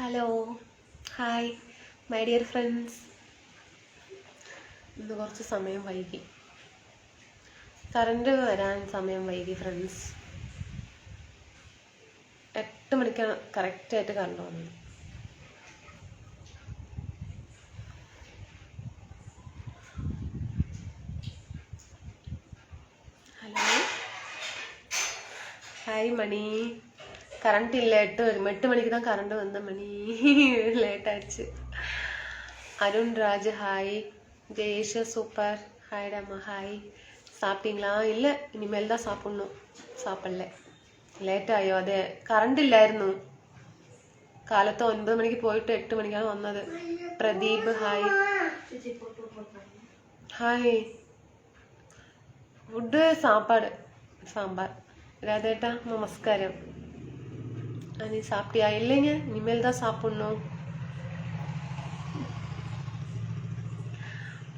Hello, hi my dear friends. ഇന്ന് കുറച്ച് സമയം വൈകി, കറണ്ട് വരാൻ സമയം വൈകി ഫ്രണ്ട്സ്. 8 മണിക്കാണ് കറക്റ്റായിട്ട് കറണ്ട് വന്നത്. ഹലോ, ഹായ് മണി. கரண்ட் இல்லை, 8 மணிக்கு தான் கரண்ட் வந்த மணி, லேட் ஆச்சு. Arun Raj hi. Jayesh super hi டம்மா ஹாய். சாப்பிட்டீங்களா? இல்லை, இனிமேல் தான் சாப்பிட்ணும், சாப்பிடல, ലേറ്റ് ആയോ? അതെ, കറണ്ട് ഇല്ലായിരുന്നു. കാലത്ത് 9 മണിക്ക് പോയിട്ട് 8 മണിക്കാണ് വന്നത്. Pradeep hi. Hi. Food sambar. രാധേട്ടാ നമസ്കാരം. നീ സാപ്പിട്ടിയാ? இல்லைங்க, இனிமேல் தான் சாப்பிடணும்.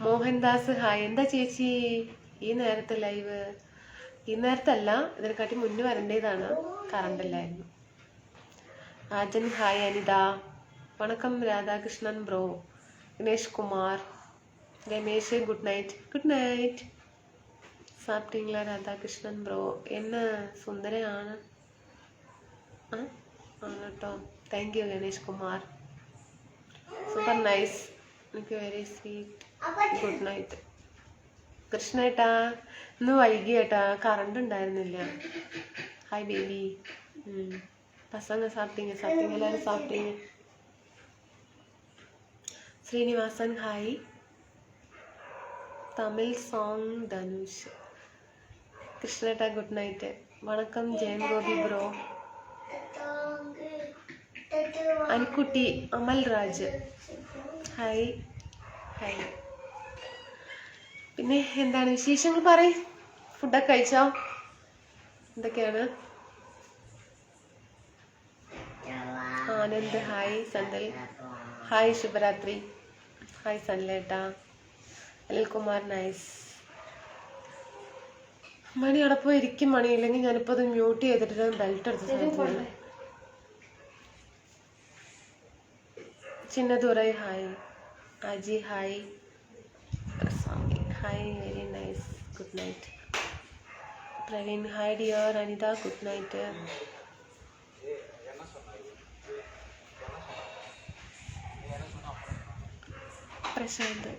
മോഹൻദാസ് ഹായ്. എന്താ ചേച്ചി ഈ നേരത്തെ ലൈവ്? ഈ നേരത്തല്ല, ഇതിനെക്കാട്ടി മുന്നേ വരേണ്ടതാണ്, കറണ്ട് ഇല്ലായിരുന്നു. ആജൻ ഹായ്. അനിത വണക്കം. Radhakrishnan bro. Ganesh Kumar. Ramesh good night. Good night. സാപ്പിട്ടീங்களா രാധാകൃഷ്ണൻ ബ്രോ? என்ன സുന്ദരയാണ് കേട്ടോ. Thank you Ganesh Kumar. Super nice. എനിക്ക് വെരി സ്വീറ്റ്. Good night. കൃഷ്ണേട്ടാ ഇന്ന് വൈകി ഏട്ടാ, കറണ്ട് ഉണ്ടായിരുന്നില്ല. Hi baby. പസങ്ങ സാപ്പിട്ടീங்க എല്ലാവരും സാപ്പിട്ടീங்க. ശ്രീനിവാസൻ ഹായ്. തമിഴ് സോങ് ധനുഷ്. കൃഷ്ണേട്ടാ ഗുഡ് നൈറ്റ്. വണക്കം ജയൻ ഗോപി ബ്രോ. അനിക്കുട്ടി. അമൽ രാജ് ഹായ്. ഹായ്. പിന്നെ എന്താണ് വിശേഷങ്ങൾ? പറയ്. ഫുഡൊക്കെ കഴിച്ചോ? എന്തൊക്കെയാണ്? ആനന്ദ് ഹായ്. സന്തൽ ഹായ്. ശുഭരാത്രി. ഹായ് സനലേട്ടാ. അനിൽകുമാർ നൈസ്. മണി അവിടെ പോയി ഇരിക്കും. മണി ഇല്ലെങ്കിൽ ഞാനിപ്പോൾ അത് മ്യൂട്ട് ചെയ്തിട്ട് ബെൽറ്റ് എടുത്ത സമയത്ത്. Chinnathurai hi. Aji hi. Hi, very nice. Good night. Praveen hi dear. Anitha good night. Prashanth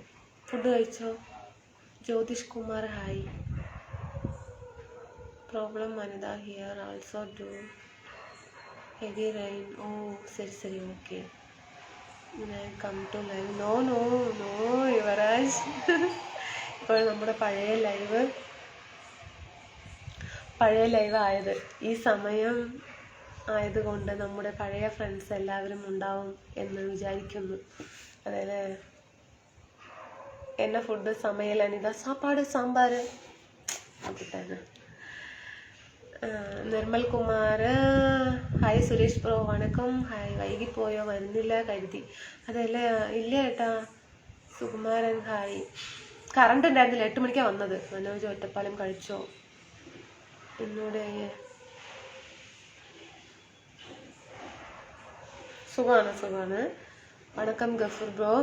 food കഴിച്ചോ? Jyothish Kumar hi. Problem Anitha here also do heavy rain. ഓ ശരി okay. Come to live. No Yuvaraj. ഇപ്പോൾ നമ്മുടെ പഴയ ലൈവ് ആയത് ഈ സമയം ആയതുകൊണ്ട് നമ്മുടെ പഴയ ഫ്രണ്ട്സ് എല്ലാവരും ഉണ്ടാവും എന്ന് വിചാരിക്കുന്നു. അതായത് என்ன ഫുഡ് சமையல் അനിത? சாப்பாடு സാമ്പാർ. அப்படித்தானே. നിർമ്മൽ കുമാർ ഹായ്. സുരേഷ് ബ്രോ വണക്കം. ഹായ്. വൈകിപ്പോയോ? വരുന്നില്ല കരുതി. അതല്ലേ, ഇല്ല ഏട്ടാ. സുകുമാരൻ ഹായ്. കറണ്ട് ഉണ്ടായിരുന്നില്ല, 8 മണിക്കാണ് വന്നത്. മനോജ് ഒറ്റപ്പാലം കഴിച്ചോ? എന്നോട് സുഖമാണ്. വണക്കം ഗഫൂർ ബ്രോ.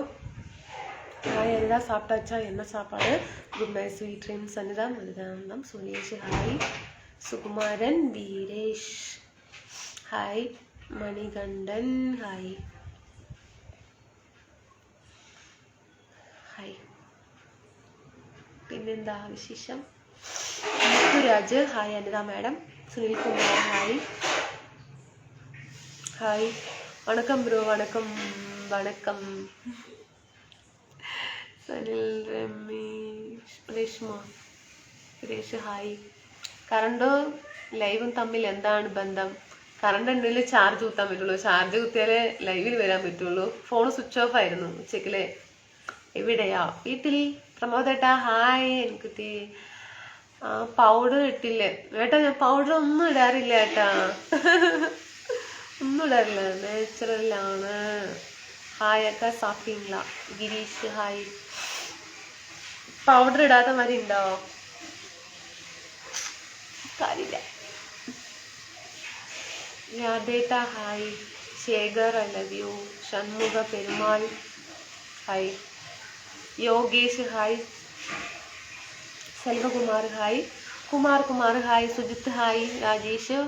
ഹായ് അനിത. സാപ്പിട്ടാച്ചാ? என்ன சாப்பாடு? Good night. Sweet dreams Anitha. Maruthanandam. Suresh hi. Sukumaran. Veeresh hi. Manikandan hi. പിന്നെന്താ വിശേഷം? Muthuraj hi. Anitha madam. Sunil Kumar hi. വണക്കം ബ്രോ. വണക്കം. സനിൽ സുരേഷ് ഹായ്. കറണ്ടും ലൈവും തമ്മിൽ എന്താണ് ബന്ധം? കറണ്ട് ഉണ്ടെങ്കിൽ ചാർജ് കുത്താൻ പറ്റുള്ളൂ. ചാർജ് കുത്തിയാലേ ലൈവിൽ വരാൻ പറ്റുള്ളൂ. ഫോൺ സ്വിച്ച് ഓഫ് ആയിരുന്നു ഉച്ചക്കിലെ. എവിടെയാ? വീട്ടിൽ. പ്രമോദേട്ടാ ഹായ്. എനിക്കുട്ടി. പൗഡർ ഇട്ടില്ലേ ഏട്ടാ? ഞാൻ പൗഡർ ഒന്നും ഇടാറില്ല ഏട്ടാ, ഒന്നും ഇടാറില്ല, നാച്ചുറലാണ്. ഹായ് അക്ക. സാപ്പിട്ടീங்களா? ഗിരീഷ് ഹായ്. പൗഡർ ഇടാത്ത മാതിരി ഉണ്ടോ? കാര്യമില്ല. രാധേട്ടാ hi. Shekhar I love you. Shanmukha Perumal hi. Yogesh hi. Selvakumar hi. Kumar hi. Sujith hi. Rajesh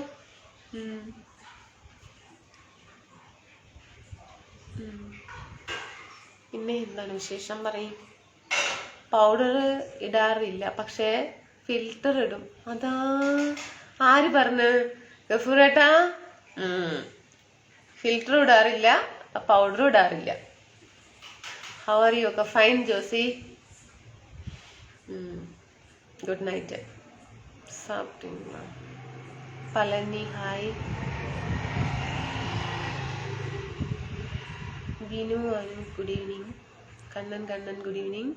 പിന്നെ എന്താണ് വിശേഷം പറയും. പൗഡർ ഇടാറില്ല, പക്ഷേ ഫിൽറ്റർ ഇടും. അതാ ആര് പറഞ്ഞ്? ഗഫൂറേട്ടാ. ഫിൽറ്റർ ഇടാറില്ല, പൗഡർ ഇടാറില്ല. How are you? Okay fine Josy. Good night. സാപ്പിട്ടീங்களா? Palani hi. Vinu Anu good evening. Kannan good evening.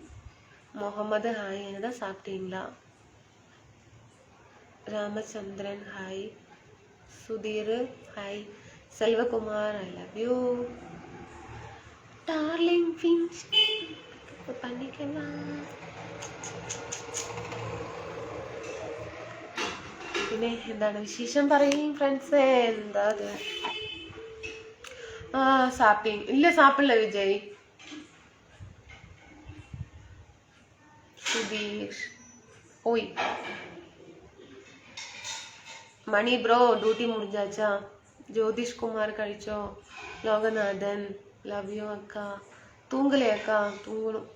Muhammad hi. என்னடா சாப்பிட்டீங்களா? Ramachandran hi. Sudheer hi. Selvakumar I love you. Darling ஃபின்ச் பண்ணிக்கலாம். പിന്നെ എന്താണ് വിശേഷം പറയും ഫ്രണ്ട്സ്. എന്താ അത്? சாப்பிட்டீங்க? இல்ல சாப்பிடல விஜய். சுதீர் ஓய். மணி ப்ரோ டியூட்டி முடிஞ்சாச்சா? ஜோதிஷ் குமார் கழிச்சோ. லோகநாதன் லவ் யூ அக்கா. தூங்கலே அக்கா? தூங்கணும்.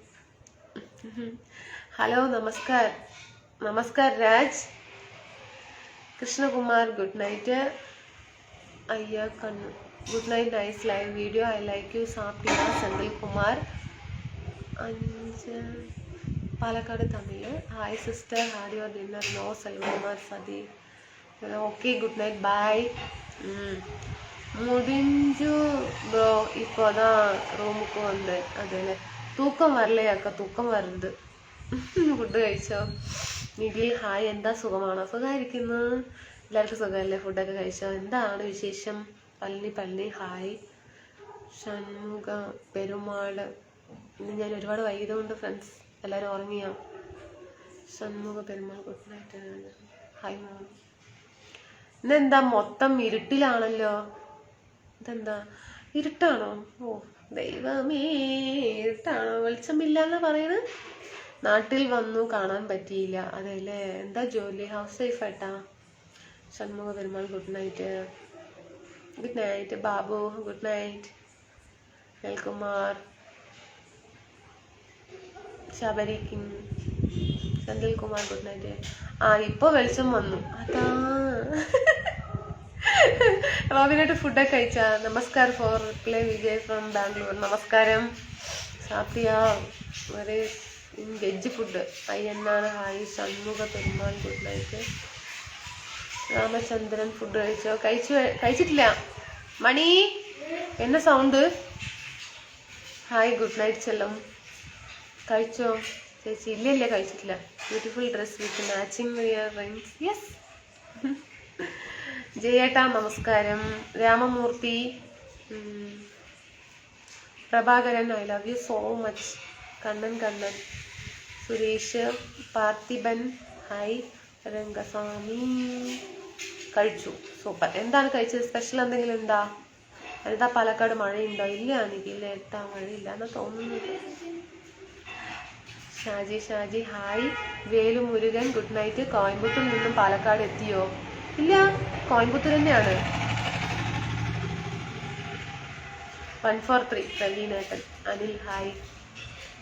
ஹலோ நமஸ்கார். நமஸ்கார் ராஜ். Krishnakumar good night. ஐயா கண்ணு good night. Nice live video. I like you. സാപ്പിയ Senthilkumar. 5 Palakkad Tamil. Hi sister. Had your dinner? No. Selvakumar Sathi. Okay good night bye. முடிஞ்சு ப்ரோ. இப்போதான் റൂമുക്ക് വന്നേ. അതെല്ലേ. തൂക്കം വരലേ അക്ക? തൂക്കം വരുന്നത്. ഫുഡ് കഴിച്ചോ? നിഖിൽ ഹായ്. എന്താ സുഖമാണോ? സുഖമായിരിക്കുന്നു. എല്ലാവർക്കും സുഖമല്ലേ? ഫുഡൊക്കെ കഴിച്ചോ? എന്താണ് വിശേഷം? പളനി ഹായ്. ഷൺമുഖ പെരുമാൾ. ഇന്ന് ഞാൻ ഒരുപാട് വൈകിയതുകൊണ്ട് ഫ്രണ്ട്സ് എല്ലാവരും ഉറങ്ങിയോ? Shanmukha Perumal good night. Hi മോൻ. ഇന്നെന്താ മൊത്തം ഇരുട്ടിലാണല്ലോ? ഇതെന്താ ഇരുട്ടാണോ? ഓ ദൈവമേ, ഇരുട്ടാണോ? വെളിച്ചമില്ലാന്ന് പറയണ. നാട്ടിൽ വന്നു കാണാൻ പറ്റിയില്ല. അതെല്ലേ. എന്താ ജോലി? ഹൗസ് വൈഫ് ആയിട്ടാ? Shanmukha Perumal good night. Good night Babu. Good night. Nelkumar. ശബരിക്കും. Senthilkumar good night. ഇപ്പൊ വെളിച്ചം വന്നു. അതാ. റോബിനായിട്ട് ഫുഡൊക്കെ കഴിച്ചാ? നമസ്കാരം for reply. Vijay from Bangalore. നമസ്കാരം. സാപ്പിയ വെരി വെജ് ഫുഡ്. അയ്യന്നാണ് hi. Shanmukha Perumal good night. Ramachandran food കഴിച്ചോ? കഴിച്ചിട്ടില്ല. മണി എന്ന സൗണ്ട്? ഹായ് ഗുഡ് നൈറ്റ് ചെല്ലും. കഴിച്ചോ ചേച്ചി? ഇല്ല കഴിച്ചിട്ടില്ല. ബ്യൂട്ടിഫുൾ ഡ്രസ് വിത്ത് മാച്ചിങ് ഇയർ റിങ്സ്. യെസ്. ജയേട്ടാ നമസ്കാരം. Ramamurthy. Prabhakaran I love you so much. Kannan. Suresh. Parthiban hi. Rangaswamy കഴിച്ചു. സൂപ്പർ. എന്താണ് കഴിച്ചത്? സ്പെഷ്യൽ എന്തെങ്കിലും ഉണ്ടാ? എന്താ പാലക്കാട് മഴയുണ്ടോ? ഇല്ല എനിക്കില്ല. എത്താ മഴയില്ല എന്നാ തോന്നുന്നത്. Shaji hi. Velumurugan good night. കോയമ്പത്തൂരിൽ നിന്നും പാലക്കാട് എത്തിയോ? ഇല്ല, കോയമ്പത്തൂർ തന്നെയാണ്. 143 പ്രവീണേട്ടൻ. Anil hi.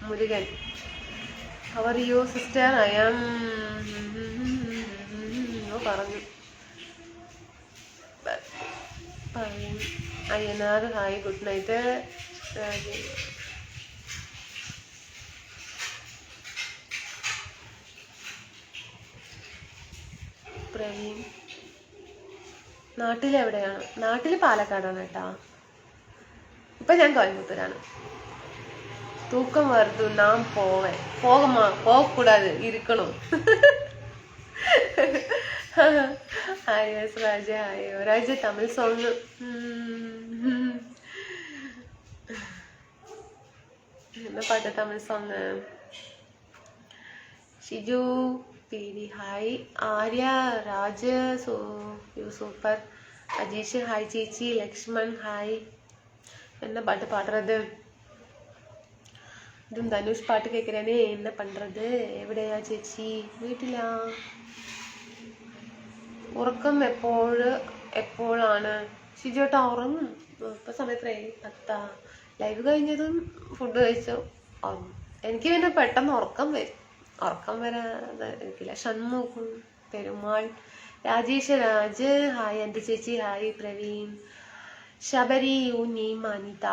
Murugan how are you sister? I am പറഞ്ഞു. Ayyanar hi. Good night. Praveen. നാട്ടിലെവിടെയാണ്? നാട്ടില് പാലക്കാടാണ് കേട്ടാ. ഇപ്പൊ ഞാൻ കോയമ്പത്തൂരാണ്. தூக்கம் வருது. நான் போவேன். போகக்கூடாது, இருக்கணும். Hi S Raja. Hi Raja. Tamil song. என்ன பாட்டு? தமிழ் சாங். ഷിജു പേരി hi. Arya Raj super. Ajeesh hi ചേച്ചി. ലക്ഷ്മൺ ഹായ്. என்ன பாட்டு பாடுறது? இதுவும் தனுஷ் பாட்டு கேட்குறேனே, என்ன பண்ணுறது? എവിടെയാ ചേച്ചി? വീട്ടിലാ? ഉറക്കം എപ്പോഴാണ്? ഷിജോട്ടാ ഉറങ്ങും. ഇപ്പം സമയത്രയായി 10. ലൈവ് കഴിഞ്ഞതും ഫുഡ് കഴിച്ചു. എനിക്ക് പിന്നെ പെട്ടെന്ന് ഉറക്കം വരാതെ ഇരിക്കില്ല. ഷൺമുഖം പെരുമാൾ, രാജേഷ് രാജ് ഹായ്, എൻ്റെ ചേച്ചി ഹായ്, പ്രവീൺ, ശബരി, ഉണ്ണി, അനിത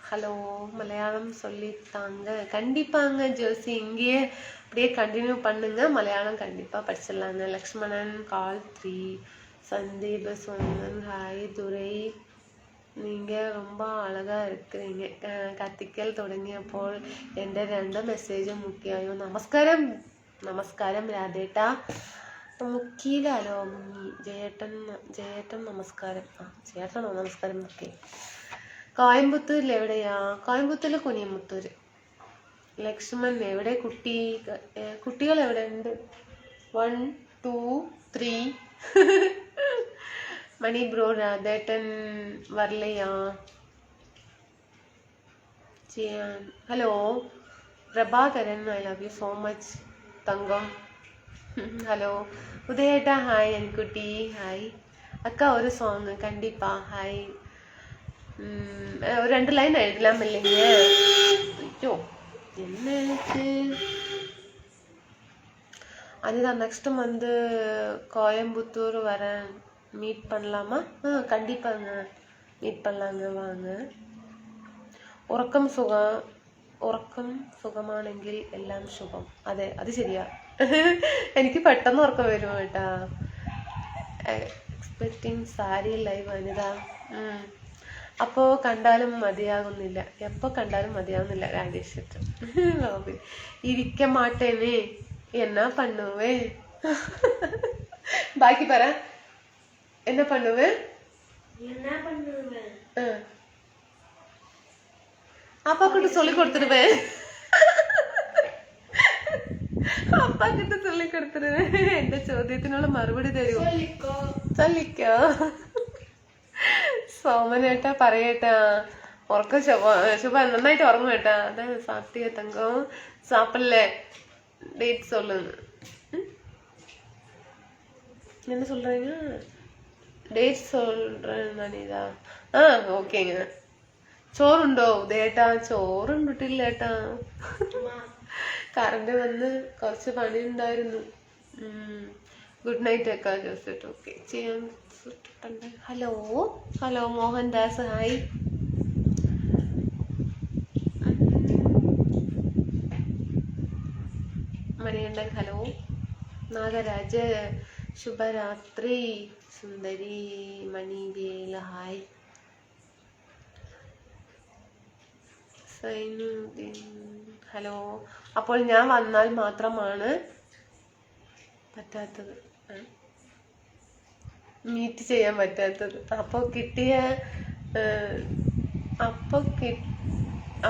ஹலோ, மலையாளம் சொல்லித்தாங்க. கண்டிப்பாங்க ஜோசி, இங்கேயே அப்படியே கண்டினியூ பண்ணுங்க, மலையாளம் கண்டிப்பாக படிச்சிடலாங்க. லக்ஷ்மணன் கால் 3, சந்தீப் சொன்னன் ஹாய், துரை நீங்கள் ரொம்ப അഴകാக இருக்கிறீங்க. കത്തിക്കൽ തുടങ്ങിയപ്പോൾ എൻ്റെ 2 മെസ്സേജും മുക്കിയായോ? നമസ്കാരം രാധേട്ടാ. മുക്കിയിലാലോ മുങ്ങി. ജയേട്ടൻ നമസ്കാരം. ചേട്ടനോ നമസ്കാരം മുക്കി. കോയമ്പത്തൂരിൽ എവിടെയാ? കോയമ്പത്തൂരിൽ കുനിയമ്പത്തൂർ. ലക്ഷ്മൺ എവിടെ? കുട്ടികൾ എവിടെ ഉണ്ട്? 1 2 3. മണി ബ്രോ, രാധേട്ടൻ വരലയാ? Hello Prabhakaran, I love you so much തങ്കം. ഹലോ ഉദയേട്ടാ ഹായ്, അൻകുട്ടി ഹായ്. അക്ക ഒരു സോങ് കണ്ടിപ്പാ ഹായ്. 2 லைன் எழுதலாம் இல்லைங்க? ஐயோ என்னாச்சு? அதுதான் நெக்ஸ்ட் மந்த் கோயம்புத்தூர் வரேன், மீட் பண்ணலாமா? கண்டிப்பாங்க மீட் பண்ணலாங்க, வாங்க. ഉറക്കം സുഖമാണെങ്കിൽ എല്ലാം ശുഭം. അതെ, അത് ശരിയാ. എനിക്ക് പെട്ടെന്ന് ഉറക്കം വരും കേട്ടാ. എക്സ്പെക്ടിങ് സാരി ലൈവ് വനിത. അപ്പോൾ കണ്ടാലും മതിയാകുന്നില്ല, എപ്പോൾ കണ്ടാലും മതിയാകുന്നില്ല. രാജേഷ് ഇരിക്ക മാട്ടേനെ, എന്നാ പണ്ണുവേ? ബാക്കി പറ, എന്നാ പണ്ണുവേ? അപ്പാക്കിട്ട് சொல்லி കൊടുത്തിരുവേ. അപ്പാക്കിട്ട് சொல்லி കൊടുത്തിരുവേ. എന്റെ ചോദ്യത്തിനുള്ള മറുപടി തരുമോ? ചൊല്ലിക്കോ. സോമനേട്ടാ പറയേട്ടാ, ഉറക്കം ശുഭ നന്നായിട്ട് ഉറങ്ങും കേട്ടാ. അതാണ് സാത്വിക തങ്കം. സാപ്പില്ലേ ഡേറ്റ് சொல்லுங்க. என்ன சொல்றீங்க? ഡേറ്റ് சொல்றேன் நானிதா. ഓക്കേங்க. ചോറുണ്ടോ ഉദയേട്ടാ? ചോറുണ്ടിട്ടില്ല ഏട്ടാ. കറണ്ട് വന്ന് കുറച്ച് പണി ഉണ്ടായിരുന്നു. ഗുഡ് നൈറ്റ് അക്കാ ജോസറ്റ്. ഓക്കെ ചെയ്യാൻ. Hello Mohandas hi. Manikandan hello. Nagaraj ശുഭരാത്രി. സുന്ദരി മണിവേല ഹായ്. ഹലോ. അപ്പോൾ ഞാൻ വന്നാൽ മാത്രമാണ് പറ്റാത്തത്, മീറ്റ് ചെയ്യാൻ പറ്റാത്തത്. അപ്പോൾ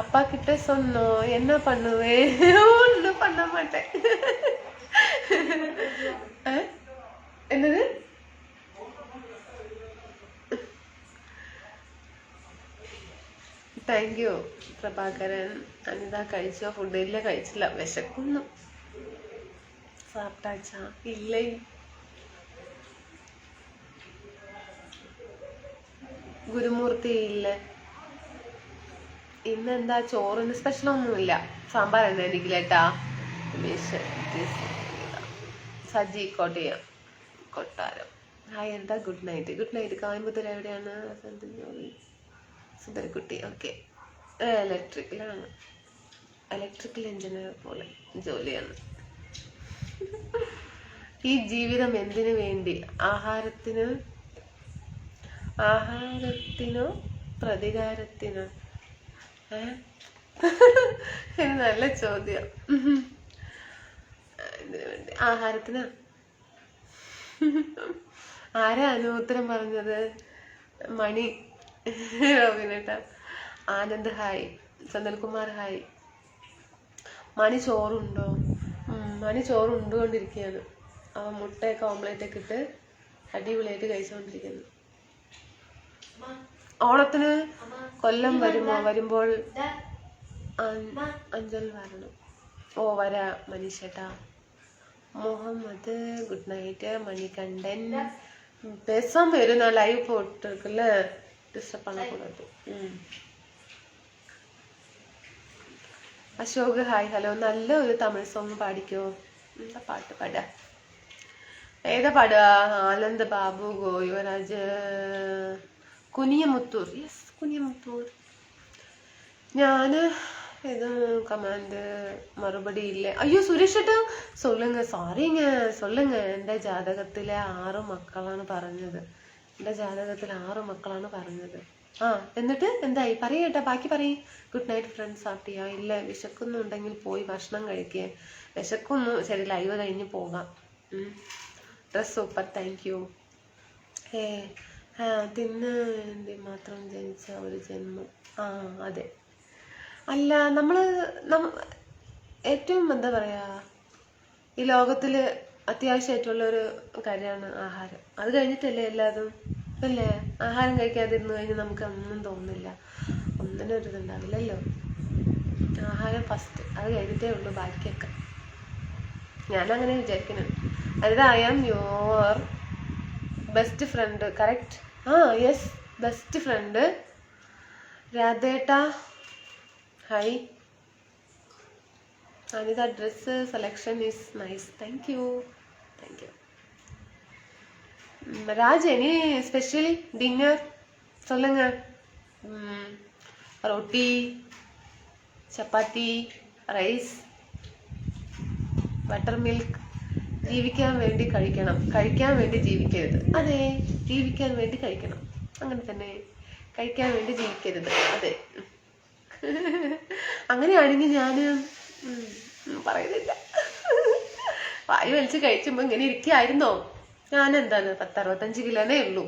அப்பா கிட்ட சொன்னோம், என்ன பண்ணுவேன்? ஒன்றும் பண்ண மாட்டேன். என்னது? Thank you Prabhakaran. അനിത കഴിച്ചോ? ഫുഡ് ഇല്ല, കഴിച്ചില്ല, വിശക്കുന്നു. സാപ്പിട്ടാച്ചാ? ഇല്ല. ഗുരുമൂർത്തി ഇല്ല. ഇന്നെന്താ ചോറിന് സ്പെഷ്യലൊന്നുമില്ല, സാമ്പാർ തന്നെ എനിക്കില്ലേട്ടാ. സജി കൊട്ടാരം ഹായ്. എന്താ good night? Good night. Coimbatore എവിടെയാണ്? സുന്ദരക്കുട്ടി. ഓക്കെ. ഇലക്ട്രിക്കൽ എഞ്ചിനീയർ പോലെ ജോലിയാണ്. ഈ ജീവിതം എന്തിനു വേണ്ടി? ആഹാരത്തിനോ പ്രതികാരത്തിനോ? നല്ല ചോദ്യം. എന്തിനു വേണ്ടി? ആഹാരത്തിനോ? ആരാ ഉത്തരം പറഞ്ഞത്? മണി റോബിനേട്ടാ. ആനന്ദ് ഹായ്. സന്തൽകുമാർ ഹായ്. മണി ചോറുണ്ടോ? മണി ചോറ് ഉണ്ടുകൊണ്ടിരിക്കുകയാണ്. അവൻ മുട്ടയൊക്കെ ഓംലേറ്റ് ഒക്കെ ഇട്ട് അടിപൊളിയായിട്ട് കഴിച്ചുകൊണ്ടിരിക്കുന്നു. ഓണത്തിന് കൊല്ലം വരുമ്പോൾ അഞ്ചൽ വരണം. ഓ വരാ മനീഷേട്ടാ. Muhammad good night. மணிகண்டன் பேசாம இரு, நான் லைவ் போட்டுருக்குல்ல, டிஸ்டர்ப் பண்ணக்கூடாது. Ashok hi hello. നല്ല ഒരു തമിഴ് സോങ് പാടിക്കോ. എന്താ പാട്ട് പാടുക? ഏതാ പാടുക? ആനന്ദ് ബാബു, യുവരാജ്, കുനിയമുത്തൂർ. യെസ്, കുനിയമുത്തൂർ. ഞാന് இது கமெண்ட் மறுபடி இல்லை. ஐயோ சுரேஷ் ஏട്ടാ சொல்லுங்க. சாரிங்க, சொல்லுங்க. എൻ്റെ ജാതകത്തിലെ 6 മക്കളാണ് പറഞ്ഞത്. എൻ്റെ ജാതകത്തിൽ 6 മക്കളാണ് പറഞ്ഞത്. എന്നിട്ട് എന്തായി പറയേട്ടാ, ബാക്കി പറയും. Good night friends. സാപ്പിയാ? ഇല്ല, വിശക്കുന്നുണ്ടെങ്കിൽ പോയി ഭക്ഷണം കഴിക്കുക. വിശക്കുന്നു. ശരി, ലൈവ് കഴിഞ്ഞ് പോകാം. Dress super, thank U. തിന്ന് വേണ്ടി മാത്രം ജനിച്ച ഒരു ജന്മം. അതെ. അല്ല, ഏറ്റവും എന്താ പറയാ, ഈ ലോകത്തിൽ അത്യാവശ്യമായിട്ടുള്ളൊരു കാര്യമാണ് ആഹാരം. അത് കഴിഞ്ഞിട്ടല്ലേ എല്ലാതും അല്ലേ? ആഹാരം കഴിക്കാതെ ഇരുന്ന് കഴിഞ്ഞാൽ നമുക്ക് ഒന്നും തോന്നില്ല, ഒന്നിനും ഒരു ഇതുണ്ടാവില്ലല്ലോ. ആഹാരം ഫസ്റ്റ്, അത് കഴിഞ്ഞിട്ടേ ഉള്ളൂ ബാക്കിയൊക്കെ. ഞാനങ്ങനെ വിചാരിക്കണം. അതായത് I am your best friend. Correct. Yes, best friend. രാധേട്ടാ hi. Anitha dress selection is nice. Thank you, thank you. Raj, any special dinner சொல்லுங்க. ரொட்டி, ചപ്പാത്തി, റൈസ്, ബട്ടർ മിൽക്ക്. ജീവിക്കാൻ വേണ്ടി കഴിക്കണം, കഴിക്കാൻ വേണ്ടി ജീവിക്കരുത്. അതെ, ജീവിക്കാൻ വേണ്ടി കഴിക്കണം. അങ്ങനെ തന്നെ, കഴിക്കാൻ വേണ്ടി ജീവിക്കരുത്. അതെ. അങ്ങനെയാണെങ്കിൽ ഞാൻ പറയുന്നില്ല. വായു വലിച്ച് കഴിച്ചുമ്പോ ഇങ്ങനെ ഇരിക്കായിരുന്നോ? ഞാൻ എന്താണ് 10-65 കിലോനേ ഉള്ളൂ.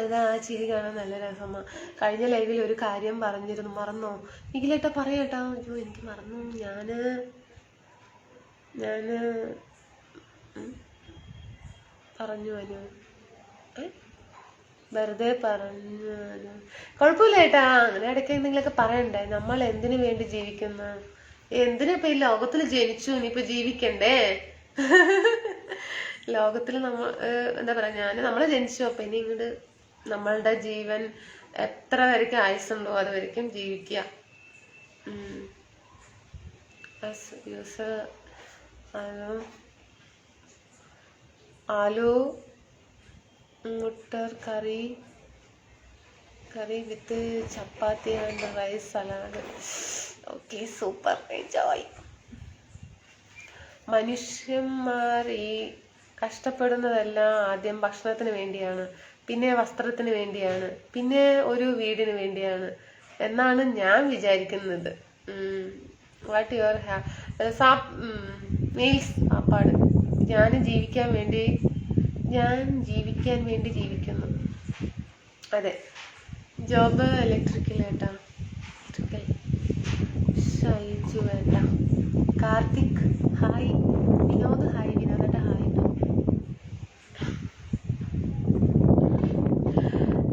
അതാ ചിരി കാണാൻ നല്ല രസമാ. കഴിഞ്ഞ ലൈവിൽ ഒരു കാര്യം പറഞ്ഞിരുന്നു, മറന്നോ? നിഖിലേട്ടാ പറയട്ടാ. അയ്യോ എനിക്ക് മറന്നു. ഞാന് പറഞ്ഞു അനു, വെറുതെ പറഞ്ഞു. കുഴപ്പമില്ല ഏട്ടാ, അങ്ങനെ ഇടയ്ക്ക് എന്തെങ്കിലുമൊക്കെ പറയണ്ടേ. നമ്മൾ എന്തിനു വേണ്ടി ജീവിക്കുന്ന, എന്തിനിപ്പോ ഈ ലോകത്തിൽ ജനിച്ചു, ഇനിയിപ്പോ ജീവിക്കണ്ടേ? ലോകത്തിൽ നമ്മൾ എന്താ പറയാ, നമ്മളെ ജനിച്ചു. അപ്പൊ ഇനി ഇങ്ങോട്ട് നമ്മളുടെ ജീവൻ എത്ര വരയ്ക്കും ആയുസുണ്ടോ അത് വരയ്ക്കും ജീവിക്കുക. Aloo matar curry with chapati and rice salad. Okay, super, enjoy. മനുഷ്യന്മാർ ഈ കഷ്ടപ്പെടുന്നതെല്ലാം ആദ്യം ഭക്ഷണത്തിന് വേണ്ടിയാണ്, പിന്നെ വസ്ത്രത്തിന് വേണ്ടിയാണ്, പിന്നെ ഒരു വീടിന് വേണ്ടിയാണ് എന്നാണ് ഞാൻ വിചാരിക്കുന്നത്. വാട്ട് യുവർ മീൽസ് സാപ്പാട്. ഞാൻ ജീവിക്കാൻ വേണ്ടി ജീവിക്കുന്നു. അതെ. ജോബ് ഇലക്ട്രിക്കൽ ഏട്ടാ. ഷൈജു ഏട്ടാ. കാർത്തിക് ഹായ്. വിനോദ് ഹായ്. വിനോദേട്ടാ ഹായ്.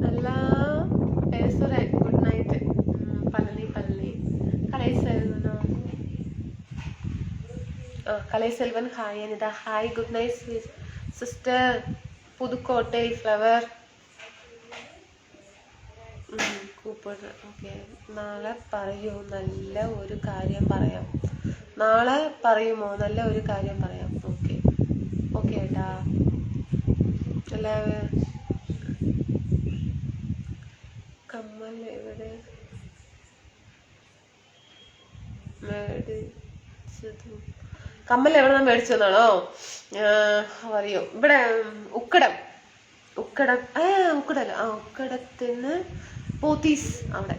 അല്ല പേസുറെ ഗുഡ് നൈറ്റ്. പളനി കലൈസെൽവനോ? Kalaiselvan hi. Anitha hi. Good night sister. Pudukkottai flower. Okay. നാളെ പറയൂ, നല്ല ഒരു കാര്യം പറയാം. നാളെ പറയുമോ? നല്ല ഒരു കാര്യം പറയാം. ഓക്കെ ഓക്കെ ഏട്ടാ. എല്ലാവരും കമ്മൽ എവിടെ മേടിച്ചത്? കമ്മൽ എവിടെ നിന്ന് മേടിച്ചതാണോ? പറയൂ. ഇവിടെ ഉക്കടല്ല. ഉക്കടത്തിന് പോത്തീസ് അവിടെ,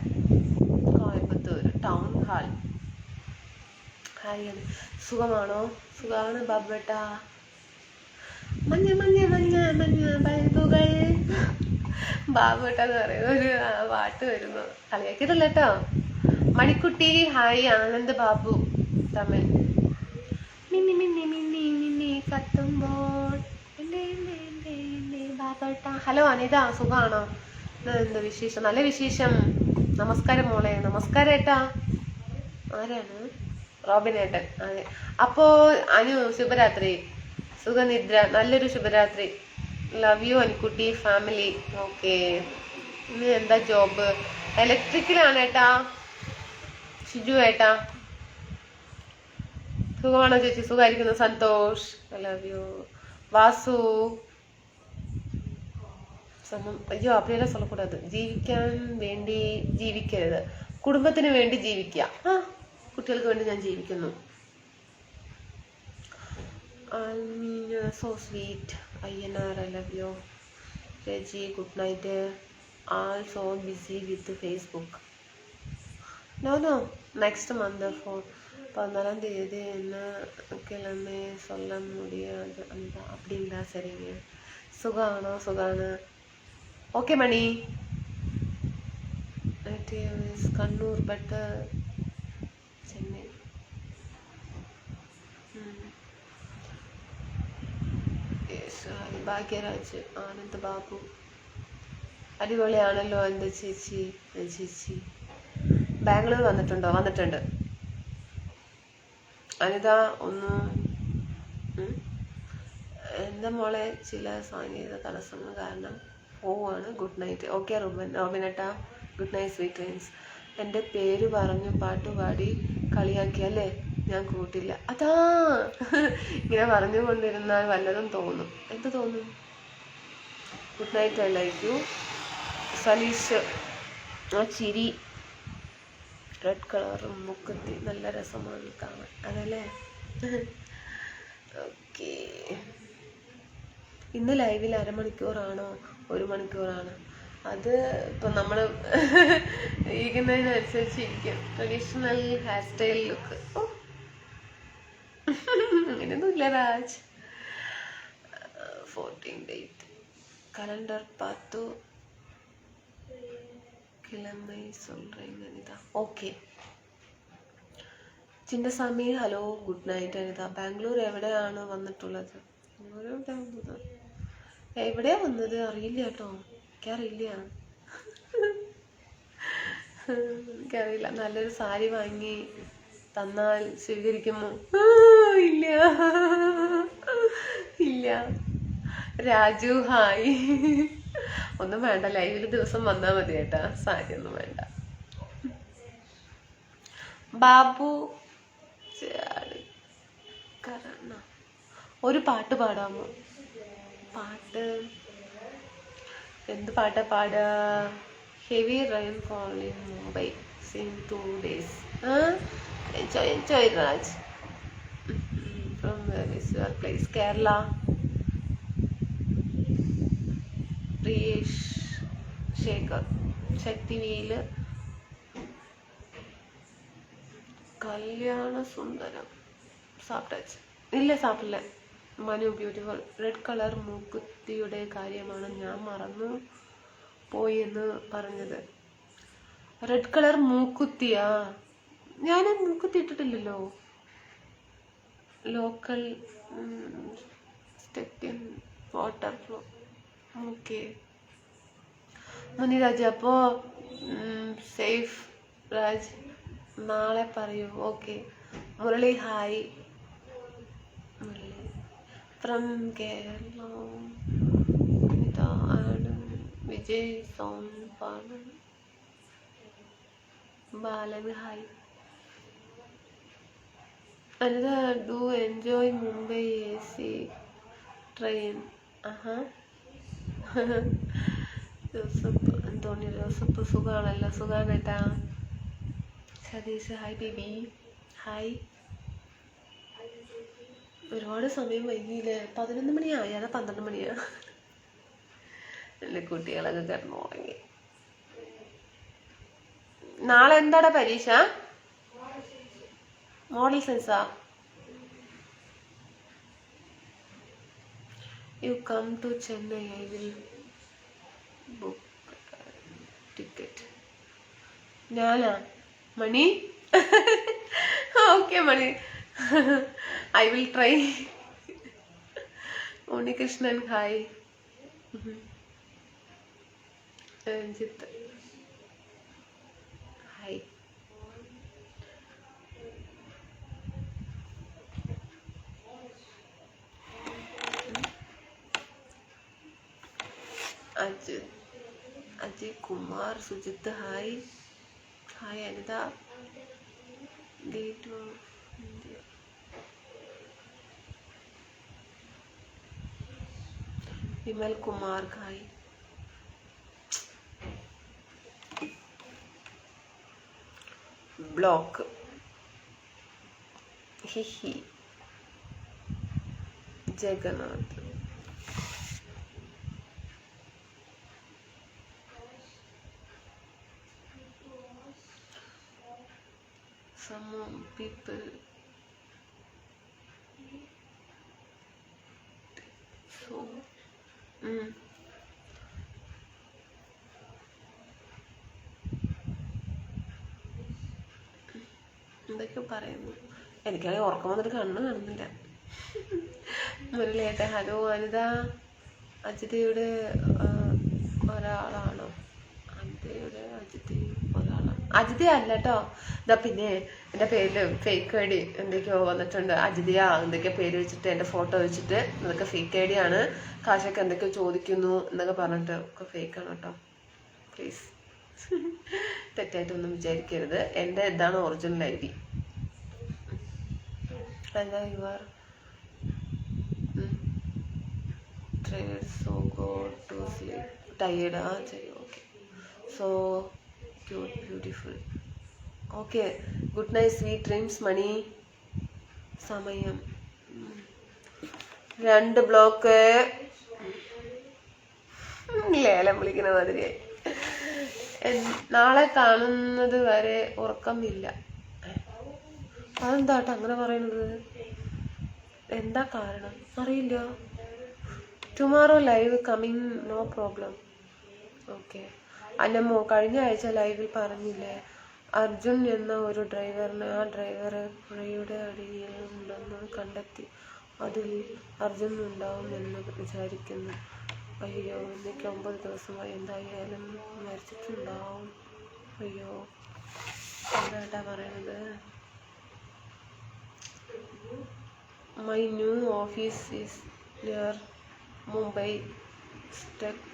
കോയമ്പത്തൂർ ടൗൺ ഹാൾ. ഹായ്. സുഖമാണോ? സുഖമാണ് ബാബേട്ടാ. മഞ്ഞ മഞ്ഞ മഞ്ഞ മഞ്ഞ ബൾബുകൾ. ബാബേട്ടാന്ന് പറയുന്ന ഒരു പാട്ട് വരുന്നു. കളിയാക്കിയതല്ല കേട്ടോ. മണിക്കുട്ടി ഹായ്. ആനന്ദ് ബാബു തമിഴ്. മിന്നി മിന്നി മിന്നി മിന്നി കത്തുമ്പോൾ ബാബേട്ടാ. ഹലോ അനിത, സുഖമാണോ? എന്താ വിശേഷം? നല്ല വിശേഷം. നമസ്കാരം മോളെ. നമസ്കാരം ഏട്ടാ. ആരാണ്? റോബിൻ ഏട്ടൻ. അതെ. അപ്പോ അനു ശുഭരാത്രി, സുഖനിദ്ര, നല്ലൊരു ശുഭരാത്രി. Love you Anukutty family. Okay. ഇനി എന്താ ജോബ്? ഇലക്ട്രിക്കലാണ് ഏട്ടാ. ഷിജു ഏട്ടാ സുഖമാണോ ചേച്ചി? സുഖമായിരിക്കുന്നു. Santhosh. I love you. Vasu. അയ്യോ அப்படியெல்லாம் சொல்லக்கூடாது. ജീവിക്കാൻ വേണ്ടി ജീവിക്കരുത്, കുടുംബത്തിന് വേണ്ടി ജീവിക്കുക. കുട്ടികൾക്ക് വേണ്ടി ഞാൻ ജീവിക്കുന്നു. So sweet. Ayyanar I love you. Reji good night. All so busy with Facebook. No next month 14ஆம் தேதி என்ன கிழமை சொல்ல முடியாது அந்த அப்படிங்களா? சரிங்க. സുഖാണോ? സുഖാണ്. ഓക്കെ മണി. കണ്ണൂർ ബട്ട് ചെന്നൈ. ഭാഗ്യരാജ്. ആനന്ദ് ബാബു. അടിപൊളിയാണല്ലോ എൻ്റെ ചേച്ചി. ചേച്ചി ബാംഗ്ലൂർ വന്നിട്ടുണ്ടോ? വന്നിട്ടുണ്ട്. അനിത ഒന്ന് എൻ്റെ മോളെ ചില സാങ്കേതിക തടസ്സങ്ങൾ കാരണം പോവാണ്. Good night. ഓക്കെ റോബിനേട്ടാ. Good night sweet dreams. എൻ്റെ പേര് പറഞ്ഞു പാട്ടുപാടി കളിയാക്കിയല്ലേ? ഞാൻ കൂട്ടില്ല. അതാ ഇങ്ങനെ പറഞ്ഞുകൊണ്ടിരുന്നാൽ വല്ലതും തോന്നും. എന്ത് തോന്നും? Good night. I like U. Saleesh. ആ ചിരി, റെഡ് കളറും മുക്കത്തി നല്ല രസമാണ് കാണാൻ. അതല്ലേ? ഓക്കെ. ഇന്ന് ലൈവിൽ അരമണിക്കൂറാണോ 1 മണിക്കൂറാണ്? അത് ഇപ്പം നമ്മൾ ഇരിക്കുന്നതിനനുസരിച്ച് ഇരിക്കും. Traditional hair style look. അങ്ങനെയൊന്നുമില്ല രാജ്. 14 ഡേറ്റ് കലണ്ടർ പാത്തു കിളമ്പை சொல்றேன் Anitha. Okay. Chinnaswamy hello good night Anitha. Bangalore എവിടെയാണ് വന്നിട്ടുള്ളത്? എവിടെയാ വന്നത്? അറിയില്ല കേട്ടോ. എനിക്കറിയില്ല. നല്ലൊരു സാരി വാങ്ങി തന്നാൽ സ്വീകരിക്കുമോ? ഇല്ല ഇല്ല. രാജു ഹായ്. ഒന്നും വേണ്ട, ലൈവിൽ ദിവസം വന്നാൽ മതി കേട്ടാ. സാരി ഒന്നും വേണ്ട. ബാബു ഒരു പാട്ട് പാടാമോ? പാട്ട് എന്ത് പാട്ടാ പാടാ? Heavy rain fall in Mumbai since 2 days. Enjoy Raj. From where is your place? Kerala. Priyesh Shekhar. Sakthivel. Kalyana Sundaram. സാപ്പിട്ടാച്ച്? ഇല്ല സാപ്പില്ല. മനു ബ്യൂട്ടിഫുൾ. റെഡ് കളർ മൂക്കുത്തിയുടെ കാര്യമാണ് ഞാൻ മറന്നു പോയി എന്ന് പറഞ്ഞത്. റെഡ് കളർ മൂക്കുത്തിയാ? ഞാൻ മൂക്കുത്തി ഇട്ടിട്ടില്ലല്ലോ. Local stepping water flow. Okay Muniraj. അപ്പോൾ സേഫ് രാജ്. നാളെ പറയൂ. Okay. Murali hi. Murali from Kerala. ഇതാണ് വിജയ് സോങ് പാടൻ. Balan hi. Anitha do enjoy Mumbai AC train. Joseph Antony. Joseph സുഖാണല്ലോ? സുഖാണ് കേട്ടാ. സതീഷ് ഹായ്. Baby hi. ഒരുപാട് സമയം വൈകിയില്ലേ? 11 മണിയായി. അതാ 12 മണിയാ. എൻ്റെ കുട്ടികളൊക്കെ കിടന്നു ഉറങ്ങി. നാളെ എന്താടാ പരീക്ഷ? മോഡൽ സയൻസാ? You come to Chennai I will book ticket. ഞാനാ Mani? Okay Mani. I will try. Unnikrishnan hi. Ranjith hi. Ajay Kumar, Sujith hi. Hi Anitha. Gate of India. Vimal Kumar hi. Block ഹിഹി. ജഗന്നാഥ്. Some people so എന്തൊക്കെ പറയുന്നു. എനിക്കാണെങ്കിൽ ഉറക്കം വന്നിട്ട് കണ്ണ് കാണുന്നില്ല. മുരളിയേട്ടെ ഹലോ. അനിത അജിതയുടെ ഒരാളാണോ? അജിത അല്ല കേട്ടോ. ഇതാ പിന്നെ എൻ്റെ പേരിൽ ഫേക്ക് ഐ ഡി എന്തൊക്കെയോ വന്നിട്ടുണ്ട്. അജിതയ എന്തൊക്കെയോ പേര് വെച്ചിട്ട് എൻ്റെ ഫോട്ടോ വെച്ചിട്ട് ഇതൊക്കെ ഫേക്ക് ഐ ഡി ആണ്. കാശൊക്കെ എന്തൊക്കെയോ ചോദിക്കുന്നു എന്നൊക്കെ പറഞ്ഞിട്ട് ഒക്കെ ഫേക്കാണ് കേട്ടോ. പ്ലീസ് തെറ്റായിട്ടൊന്നും വിചാരിക്കരുത്. എൻ്റെ ഇതാണ് ഒറിജിനൽ ഐ ഡി. അല്ല you are tired so go to sleep. Tired ശരി okay. So cute beautiful. Okay, good night sweet dreams മണി. സമയം 2 ബ്ലോക്ക്. ലേലം വിളിക്കുന്ന മാതിരിയായി. നാളെ കാണുന്നത് വരെ ഉറക്കമില്ല. അതെന്താട്ടോ അങ്ങനെ പറയുന്നത്? എന്താ കാരണം അറിയില്ല. Tomorrow live coming no problem. Okay. അല്ലമ്മോ കഴിഞ്ഞ ആഴ്ച ലൈവിൽ പറഞ്ഞില്ലേ അർജുൻ എന്ന ഒരു ഡ്രൈവറിനെ ആ ഡ്രൈവർ പുഴയുടെ അടിയിൽ ഉണ്ടെന്ന് കണ്ടെത്തി. അതിൽ അർജുൻ ഉണ്ടാവും എന്ന് വിചാരിക്കുന്നു. അയ്യോ എനിക്ക് 9 ദിവസമായി. എന്തായാലും മരിച്ചിട്ടുണ്ടാവും. അയ്യോ എന്താട്ടാ പറയണത്? My new office is near Mumbai stock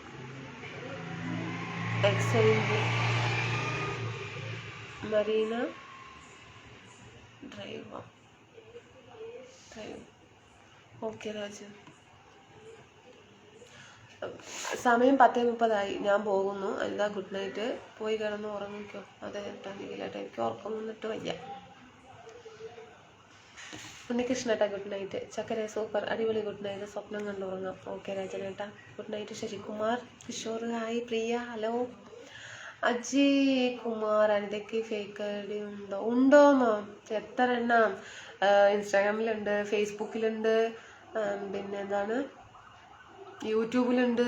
exchange Marina drive. Okay Raju. സമയം 10:30 ഞാൻ പോകുന്നു. എന്താ ഗുഡ് നൈറ്റ്. പോയി കിടന്ന് ഉറങ്ങിക്കോ. അതെ കേട്ടാ എനിക്ക് ഉറക്കം വന്നിട്ട് വയ്യ. ഉണ്ണികൃഷ്ണേട്ടാ ഗുഡ് നൈറ്റ്. ചക്കര സൂപ്പർ അടിപൊളി ഗുഡ് നൈറ്റ്. സ്വപ്നം കണ്ടുറങ്ങാം. ഓക്കെ രാജനേട്ടാ good night. Sasikumar Kishore hi. Priya hello. Aji Kumar അനിതയ്ക്ക് ഫേക്ക് ഐ ഡി ഉണ്ടോ മാം? എത്ര എണ്ണം? ഇൻസ്റ്റാഗ്രാമിലുണ്ട്, ഫേസ്ബുക്കിലുണ്ട്, പിന്നെ എന്താണ് യൂട്യൂബിലുണ്ട്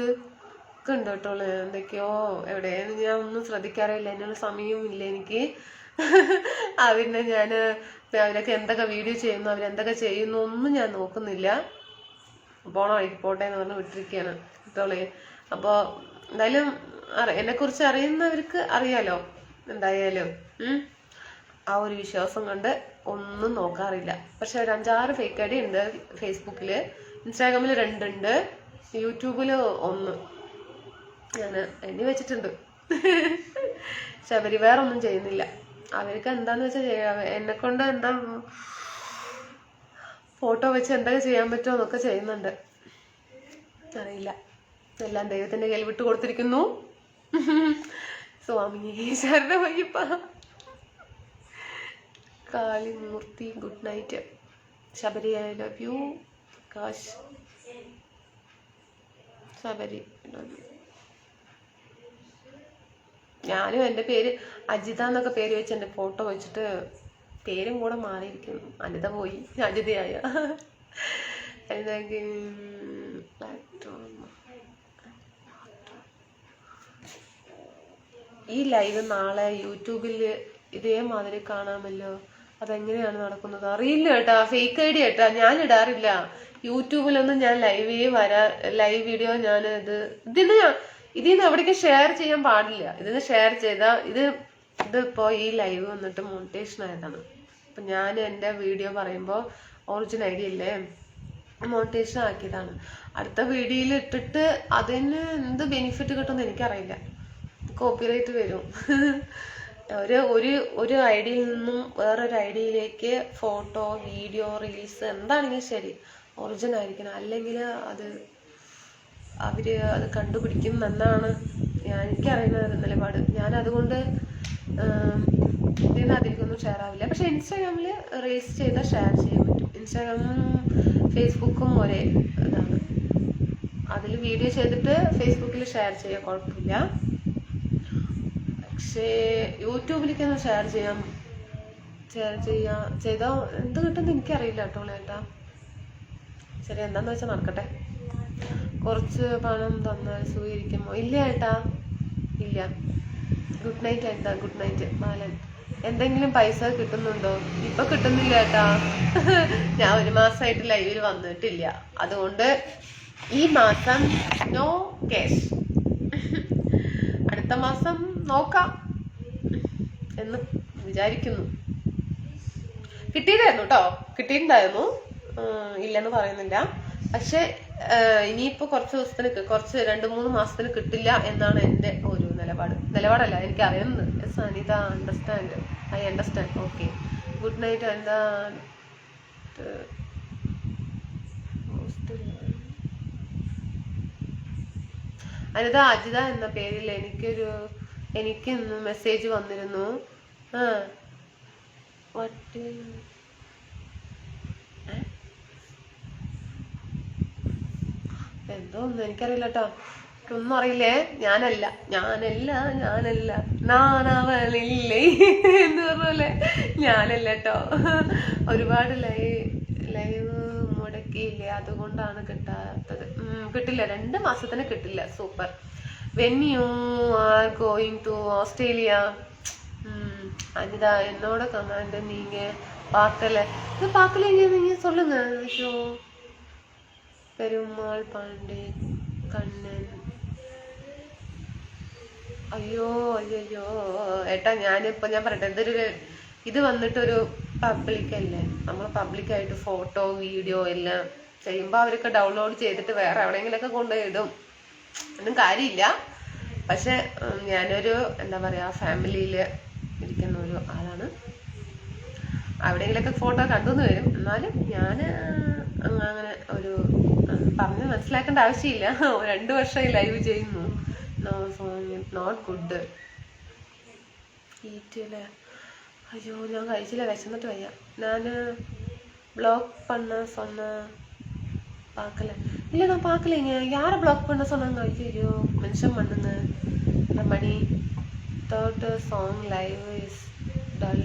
ഒക്കെ ഉണ്ട് കേട്ടോ. എന്തൊക്കെയോ എവിടെയാണ് ഞാൻ ഒന്നും ശ്രദ്ധിക്കാറില്ല. അതിനുള്ള സമയമില്ല എനിക്ക്. പിന്നെ ഞാൻ അവരൊക്കെ എന്തൊക്കെ വീഡിയോ ചെയ്യുന്നു, അവരെന്തൊക്കെ ചെയ്യുന്നു ഒന്നും ഞാൻ നോക്കുന്നില്ല. പോണ വഴിക്ക് പോട്ടെ എന്ന് പറഞ്ഞ് വിട്ടിരിക്കുകയാണ് കേട്ടോളേ. അപ്പോൾ എന്തായാലും എന്നെക്കുറിച്ച് അറിയുന്നവർക്ക് അറിയാലോ. എന്തായാലും ആ ഒരു വിശ്വാസം കൊണ്ട് ഒന്നും നോക്കാറില്ല. പക്ഷെ ഒരു 5-6 ഫേക്ക് ഐ ഡി ഉണ്ട്. ഫേസ്ബുക്കിൽ, ഇൻസ്റ്റാഗ്രാമിൽ 2 ഉണ്ട്, യൂട്യൂബിൽ 1 ഞാൻ എണ്ണി വെച്ചിട്ടുണ്ട്. ശബരി വേറെ ഒന്നും ചെയ്യുന്നില്ല. അവർക്ക് എന്താന്ന് വെച്ചാൽ ചെയ്യാം. എന്നെ കൊണ്ട് എന്താ ഫോട്ടോ വെച്ച് എന്തൊക്കെ ചെയ്യാൻ പറ്റുമോ എന്നൊക്കെ ചെയ്യുന്നുണ്ട്. അറിയില്ല. എല്ലാം ദൈവത്തിന്റെ കയ്യിൽ വിട്ടു കൊടുത്തിരിക്കുന്നു. സ്വാമി ശരണമയ്യപ്പ. Kalimoorthy good night. Sabari I love you. കാശ് ശബരി ലവ് യു. ഞാനും എൻ്റെ പേര് അജിത എന്നൊക്കെ പേര് വെച്ച് എൻ്റെ ഫോട്ടോ വെച്ചിട്ട് പേരും കൂടെ മാറിയിരിക്കുന്നു. അനിത പോയി അജിതയായ. ഈ ലൈവ് നാളെ യൂട്യൂബിൽ ഇതേമാതിരി കാണാമല്ലോ. അതെങ്ങനെയാണ് നടക്കുന്നത് അറിയില്ല കേട്ടാ. ഫേക്ക് ഐ ഡി കേട്ടാ. ഞാൻ ഇടാറില്ല യൂട്യൂബിലൊന്നും. ഞാൻ ലൈവ് വീഡിയോ ഞാൻ ഇതിന് ഇതിന്ന് എവിടേക്കും ഷെയർ ചെയ്യാൻ പാടില്ല. ഇതിന്ന് ഷെയർ ചെയ്താൽ ഇതിപ്പോ ഈ ലൈവ് വന്നിട്ട് മോണിറ്റേഷൻ ആയതാണ്. അപ്പൊ ഞാൻ എൻ്റെ വീഡിയോ പറയുമ്പോൾ ഒറിജിനൽ ഐഡി അല്ലേ മോണിറ്റേഷൻ ആക്കിയതാണ്. അടുത്ത വീഡിയോയിൽ ഇട്ടിട്ട് അതിന് എന്ത് ബെനിഫിറ്റ് കിട്ടുമെന്ന് എനിക്കറിയില്ല. കോപ്പിറൈറ്റ് വരും. ഒരു ഐഡിയിൽ നിന്നും വേറൊരു ഐഡിയിലേക്ക് ഫോട്ടോ, വീഡിയോ, റീൽസ് എന്താണെങ്കിലും ശരി ഒറിജിനൽ ആയിരിക്കണം. അല്ലെങ്കിൽ അവര് അത് കണ്ടുപിടിക്കും എന്നാണ് എനിക്കറിയുന്ന നിലപാട്. ഞാൻ അതുകൊണ്ട് ഇതിന് അധികമൊന്നും ഷെയർ ആവില്ല. പക്ഷെ ഇൻസ്റ്റാഗ്രാമിൽ റീൽസ് ചെയ്താൽ ഷെയർ ചെയ്യാൻ പറ്റും. ഇൻസ്റ്റാഗ്രാമും ഫേസ്ബുക്കും ഒരേ ഇതാണ്. അതിൽ വീഡിയോ ചെയ്തിട്ട് ഫേസ്ബുക്കിൽ ഷെയർ ചെയ്യാൻ കുഴപ്പമില്ല. പക്ഷേ യൂട്യൂബിലേക്കൊന്നും ഷെയർ ചെയ്താൽ എന്ത് കിട്ടുമെന്ന് എനിക്കറിയില്ല കേട്ടോ ഏട്ടാ. ശരി, എന്താന്ന് വെച്ചാൽ നടക്കട്ടെ. കുറച്ച് പണം തന്നാൽ സ്വീകരിക്കുമോ? ഇല്ല ഏട്ടാ, ഇല്ല. ഗുഡ് നൈറ്റ് ഏട്ടാ. ഗുഡ് നൈറ്റ് ബാലൻ. എന്തെങ്കിലും പൈസ കിട്ടുന്നുണ്ടോ? ഇപ്പൊ കിട്ടുന്നില്ല ഏട്ടാ. ഞാൻ 1 മാസമായിട്ട് ലൈവിൽ വന്നിട്ടില്ല. അതുകൊണ്ട് ഈ മാസം നോ ക്യാഷ്. അടുത്ത മാസം നോക്കാം എന്ന് വിചാരിക്കുന്നു. കിട്ടിയതായിരുന്നു കേട്ടോ, കിട്ടിയിട്ടുണ്ടായിരുന്നു, ഇല്ലെന്ന് പറയുന്നില്ല. പക്ഷെ ഇനിയിപ്പോ കുറച്ച് ദിവസത്തിന്, കുറച്ച് 2-3 മാസത്തിന് കിട്ടില്ല എന്നാണ് എൻ്റെ ഒരു നിലപാടല്ല എനിക്ക് അറിയുന്നത്. Anitha understand, I understand. Okay, good night. എന്താ അനിത അജിത എന്ന പേരിൽ എനിക്ക് മെസ്സേജ് വന്നിരുന്നു. എന്തോ ഒന്നും എനിക്കറിയില്ല കേട്ടോ, ഒന്നും അറിയില്ലേ. ഞാനല്ല നാണവളില്ലേ എന്ന് പറഞ്ഞല്ലേ, ഞാനല്ല കേട്ടോ. ഒരുപാട് ലൈവ് മുടക്കിയില്ലേ, അതുകൊണ്ടാണ് കിട്ടാത്തത്. കിട്ടില്ല, 2 മാസത്തിന് കിട്ടില്ല. Super. When you are going to Australia? Anitha എന്നോட കമാൻഡ് நீங்க இது பார்க்கலைங்க, நீங்க சொல்லுங்க. ஐயோ, പെരുമാൾ പാണ്ഡെ കണ്ണൻ. അയ്യോ ഏട്ടാ, ഞാൻ പറയട്ടെ, ഇത് വന്നിട്ടൊരു പബ്ലിക് അല്ലേ. നമ്മൾ പബ്ലിക്കായിട്ട് ഫോട്ടോ, വീഡിയോ എല്ലാം ചെയ്യുമ്പോൾ അവരൊക്കെ ഡൗൺലോഡ് ചെയ്തിട്ട് വേറെ എവിടെയെങ്കിലൊക്കെ കൊണ്ടുപോയി ഇടും. ഒന്നും കാര്യമില്ല. പക്ഷെ ഞാനൊരു എന്താ പറയാ, ഫാമിലിയിൽ ഇരിക്കുന്ന ഒരു ആളാണ്. എവിടെയെങ്കിലൊക്കെ ഫോട്ടോ കണ്ടുവന്ന് വരും. എന്നാലും ഞാൻ അങ്ങനെ ഒരു പറഞ്ഞ് മനസ്സിലാക്കേണ്ട ആവശ്യമില്ല. 2 വർഷമായി ലൈവ് ചെയ്യുന്നു. നോട്ട് ഗുഡ് ഈറ്റല്ലേ. അയ്യോ, ഞാൻ കഴിച്ചില്ല, വിശന്നിട്ട് വയ്യ. ഞാൻ ബ്ലോക്ക് பண்ண சொன்ன பார்க்கல. இல்லை, நான் பார்க்கலைங்க. யாரை ப்ளாக் பண்ண சொன்னாங்க? ஐயோ, மென்ஷன் பண்ணுங்க. Mani third song live is dull.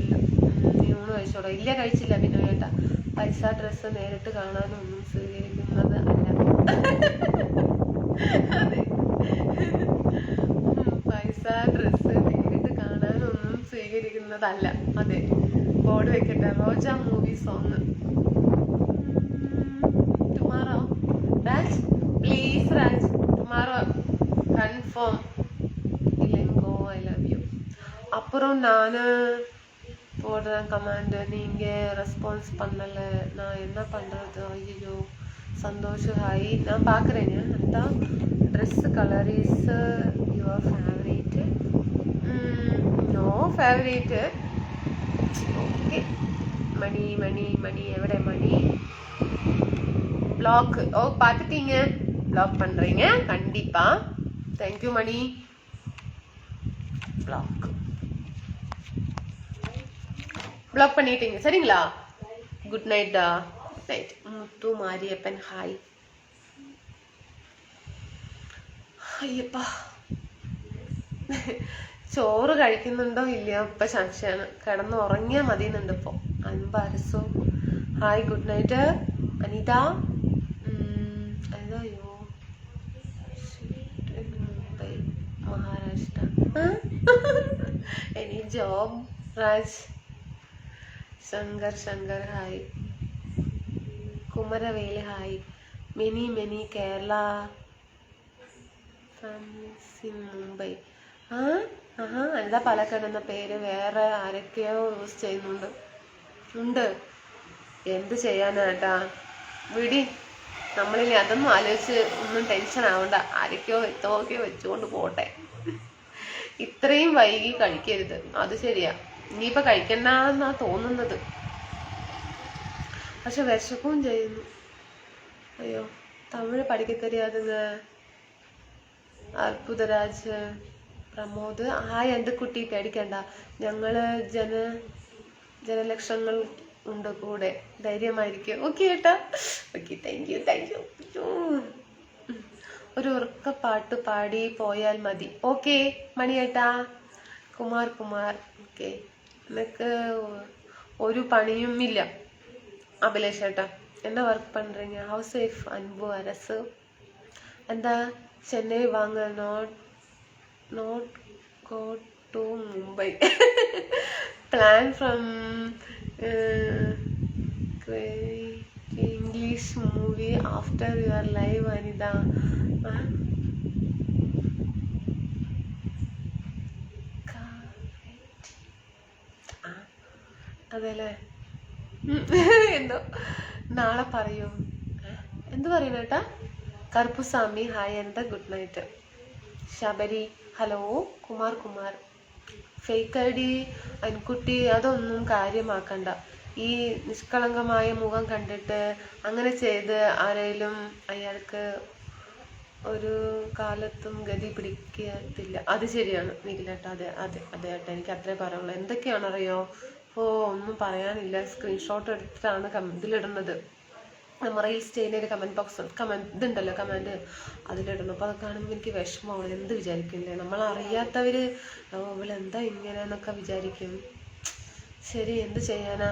3 വയസ്സോടെ. ഇല്ല, കഴിച്ചില്ല. പിന്നെ കേട്ടാ, പൈസ ഡ്രസ്സ് നേരിട്ട് കാണാനൊന്നും സ്വീകരിക്കുന്നത് അല്ല. അതെ, പൈസ ഡ്രസ്സ് നേരിട്ട് കാണാനൊന്നും സ്വീകരിക്കുന്നതല്ല. അതെ, ബോർഡ് വെക്കട്ടെ. Roja movie song. Tomorrow Raj, please Raj, tomorrow confirm. இல்லைங்கோ, ஐ லவ் யூ. அப்புறம் நான் போடுறேன் கமாண்ட், நீங்கள் ரெஸ்பான்ஸ் பண்ணலை, நான் என்ன பண்ணுறது? ஐயோ, சந்தோஷ் ஹாய், நான் பார்க்குறேங்க. அந்த dress colour is your favourite? No favourite. Okay. Mani எവിടെ மணி? பிளாக். ஓ, பார்த்துட்டீங்க, பிளாக் பண்ணுறீங்க கண்டிப்பாக. தேங்க்யூ மணி. பிளாக் பண்ணிட்டீங்க, சரிங்களா? குட் நைட்டா. Good night. Muthu Mariappan hi. Ayyappa, ചോറ് കഴിക്കുന്നുണ്ടോ ഇല്ലയോ ഇപ്പൊ സംശയമാണ്. കിടന്ന് ഉറങ്ങിയാൽ മതിയെന്നുണ്ട് ഇപ്പൊ. അൻപരസോ ഹായ്, ഗുഡ് നൈറ്റ്. അനിത അയ്യോ, Mumbai Maharashtra. Any job Raj. Shankar hi. Kumaraveli hi. Many Kerala families in Mumbai. ആ ആഹാ എന്താ പാലക്കാട് എന്ന പേര് വേറെ ആരൊക്കെയോ യൂസ് ചെയ്യുന്നുണ്ട്. എന്ത് ചെയ്യാനാട്ടാ, വിടി. നമ്മളിനി അതൊന്നും ആലോചിച്ച് ഒന്നും ടെൻഷൻ ആവണ്ട. ആരൊക്കെയോ എത്തോക്കെയോ വെച്ചുകൊണ്ട് പോട്ടെ. ഇത്രയും വൈകി കഴിക്കരുത്, അത് ശരിയാ. ഇനിയിപ്പൊ കഴിക്കണ്ടെന്നാ തോന്നുന്നത്. പക്ഷെ വിശക്കും ചെയ്യുന്നു. അയ്യോ, തമിഴ് പഠിക്കത്തറിയാതുങ്ങ. അർബുദരാജ് പ്രമോദ് ഹായ്. എന്ത് കുട്ടി, പേടിക്കണ്ട. ഞങ്ങള് ജനലക്ഷങ്ങൾ ഉണ്ട് കൂടെ, ധൈര്യമായിരിക്കും. ഓക്കെ ഏട്ടാ, ഓക്കെ, താങ്ക് യു. ഒരു ഉറക്ക പാട്ട് പാടി പോയാൽ മതി. ഓക്കെ മണിയേട്ടാ. കുമാർ ഓക്കെ. എനിക്ക് ഒരു പണിയും ഇല്ല. അഭിലേഷ് ഏട്ടാ, என்ன ஒர்க் பண்றீங்க? House wife. அன்பு அரசு. എന്താ ചെന്നൈ വാങ്ങ, not go to Mumbai. Plan from English movie after your live Anitha. അതെല്ലേ, എന്തോ നാളെ പറയൂ. എന്ത് പറയുന്നേട്ടാ? കറുപ്പുസ്വാമി ഹായ്, എന്താ good night. Sabari hello. Kumar fake I D അൻകുട്ടി അതൊന്നും കാര്യമാക്കണ്ട. ഈ നിഷ്കളങ്കമായ മുഖം കണ്ടിട്ട് അങ്ങനെ ചെയ്ത് ആരെങ്കിലും അയാൾക്ക് ഒരു കാലത്തും ഗതി പിടിക്കത്തില്ല. അത് ശരിയാണ് നിഖിലേട്ടാ. അതെ ഏട്ടാ, എനിക്ക് അത്രേ പറയുള്ളൂ. എന്തൊക്കെയാണറിയോ? ഒന്നും പറയാനില്ല. സ്ക്രീൻഷോട്ട് എടുത്തിട്ടാണ് ഇതിലിടുന്നത്. റീൽസ് ചെയ്യുന്നതിന് കമന്റ് ബോക്സ് ഇതുണ്ടല്ലോ, കമന്റ് അതിലിടണം. അപ്പോൾ അത് കാണുമ്പോൾ എനിക്ക് വിഷമമാണ്. എന്ത് വിചാരിക്കില്ലേ, നമ്മളറിയാത്തവര് ഇവളെന്താ ഇങ്ങനെന്നൊക്കെ വിചാരിക്കും. ശരി, എന്ത് ചെയ്യാനാ.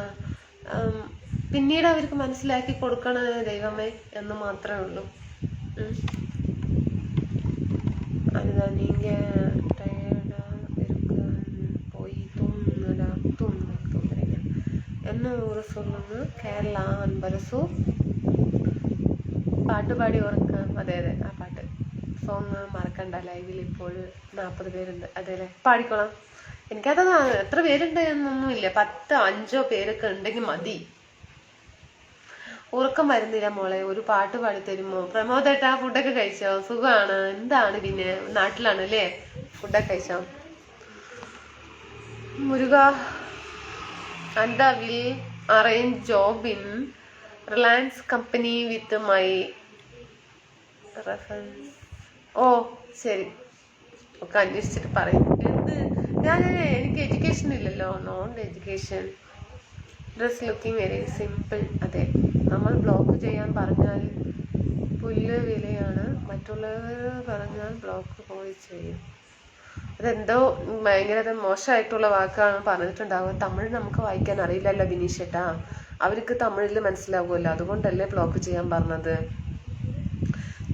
പിന്നീട് അവർക്ക് മനസ്സിലാക്കി കൊടുക്കണ ദൈവമേ എന്ന് മാത്രമേ ഉള്ളൂ. அதுதான் நீங்க டயர்டா இருக்க போய் தூங்குறீங்க. என்ன ஊர் சொல்லுங்க? കേരള. അൻപരസു പാട്ട് പാടി ഉറക്കാം. അതെ ആ പാട്ട് സോങ് മറക്കണ്ട. ലൈവിൽ ഇപ്പോൾ 40 പേരുണ്ട്. അതെല്ലേ, പാടിക്കോളാം. എനിക്കത് എത്ര പേരുണ്ട് എന്നൊന്നുമില്ല. 10 5 പേരൊക്കെ ഉണ്ടെങ്കിൽ മതി. ഉറക്കം വരുന്നില്ല മോളെ, ഒരു പാട്ട് പാടി തരുമോ? പ്രമോദേട്ടാ, ഫുഡൊക്കെ കഴിച്ചോ? സുഖമാണ്. എന്താണ് പിന്നെ, നാട്ടിലാണ് അല്ലേ? ഫുഡൊക്കെ കഴിച്ചോ? Muruga and will arrange job in Reliance company with my reference. ഓ ശരി, ഒക്കെ അന്വേഷിച്ചിട്ട് പറയും. എനിക്ക് എഡ്യൂക്കേഷൻ ഇല്ലല്ലോ, non education. Dress looking very simple. അതെ, നമ്മൾ ബ്ലോക്ക് ചെയ്യാൻ പറഞ്ഞാൽ പുല്ല് വിലയാണ്, മറ്റുള്ളവർ പറഞ്ഞാൽ ബ്ലോക്ക് പോയി ചെയ്യും. അതെന്തോ ഭയങ്കര മോശമായിട്ടുള്ള വാക്കാണ് പറഞ്ഞിട്ടുണ്ടാവുക. തമിഴ് നമുക്ക് വായിക്കാൻ അറിയില്ലല്ലോ ബിനീഷേട്ടാ. അവർക്ക് തമിഴിൽ മനസ്സിലാവുമല്ലോ, അതുകൊണ്ടല്ലേ ബ്ലോക്ക് ചെയ്യാൻ പറഞ്ഞത്.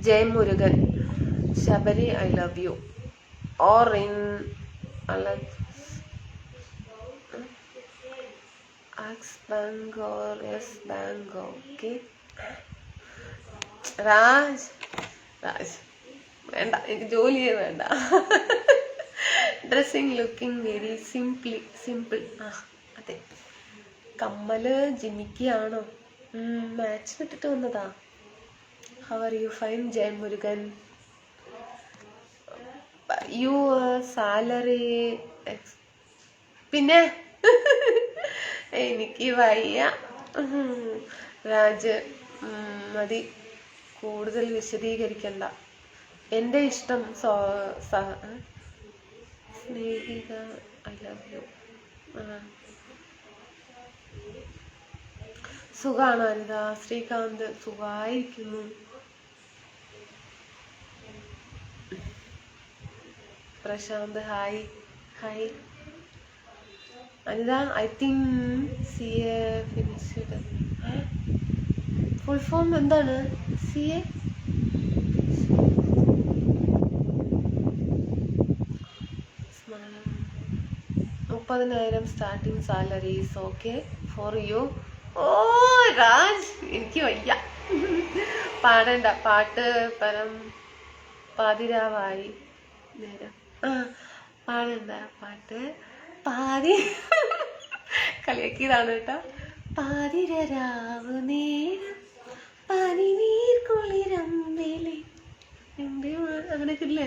Jai Murugan. Sabari I love you. Or in bank or Yes bank. Okay Raj വേണ്ട, എനിക്ക് ജോലിയേ വേണ്ട. Dressing looking very simple. അതെ. കമ്മല് ജിമിക്കിയാണോ? മാച്ച് ഇട്ടിട്ട് വന്നതാ. How are you? Fine. Jai Murugan. You salary പിന്നെ എനിക്ക് വയ്യ. രാജ് മതി, കൂടുതൽ വിശദീകരിക്കണ്ട. എൻ്റെ ഇഷ്ടം. സ്നേഹിക ഐ ലവ് യു. സുഖാണ് അനിത. ശ്രീകാന്ത് സുഖായിരിക്കുന്നു. Prashanth hi. Anitha I think CA finished. Full form എന്താണ്? CA 30,000 starting salary is okay for you. ഓ രാജ്, എനിക്ക് വയ്യ. പാടണ്ട. പാതിരാവായി നേരം. പാടണ്ട പാട്ട് പാതി കളിയാക്കിയതാണ് കേട്ടോ. പാതിരാവ് നേരം പനിനീർ കുളിരം വേലി അങ്ങനെയൊക്കെ ഇല്ലേ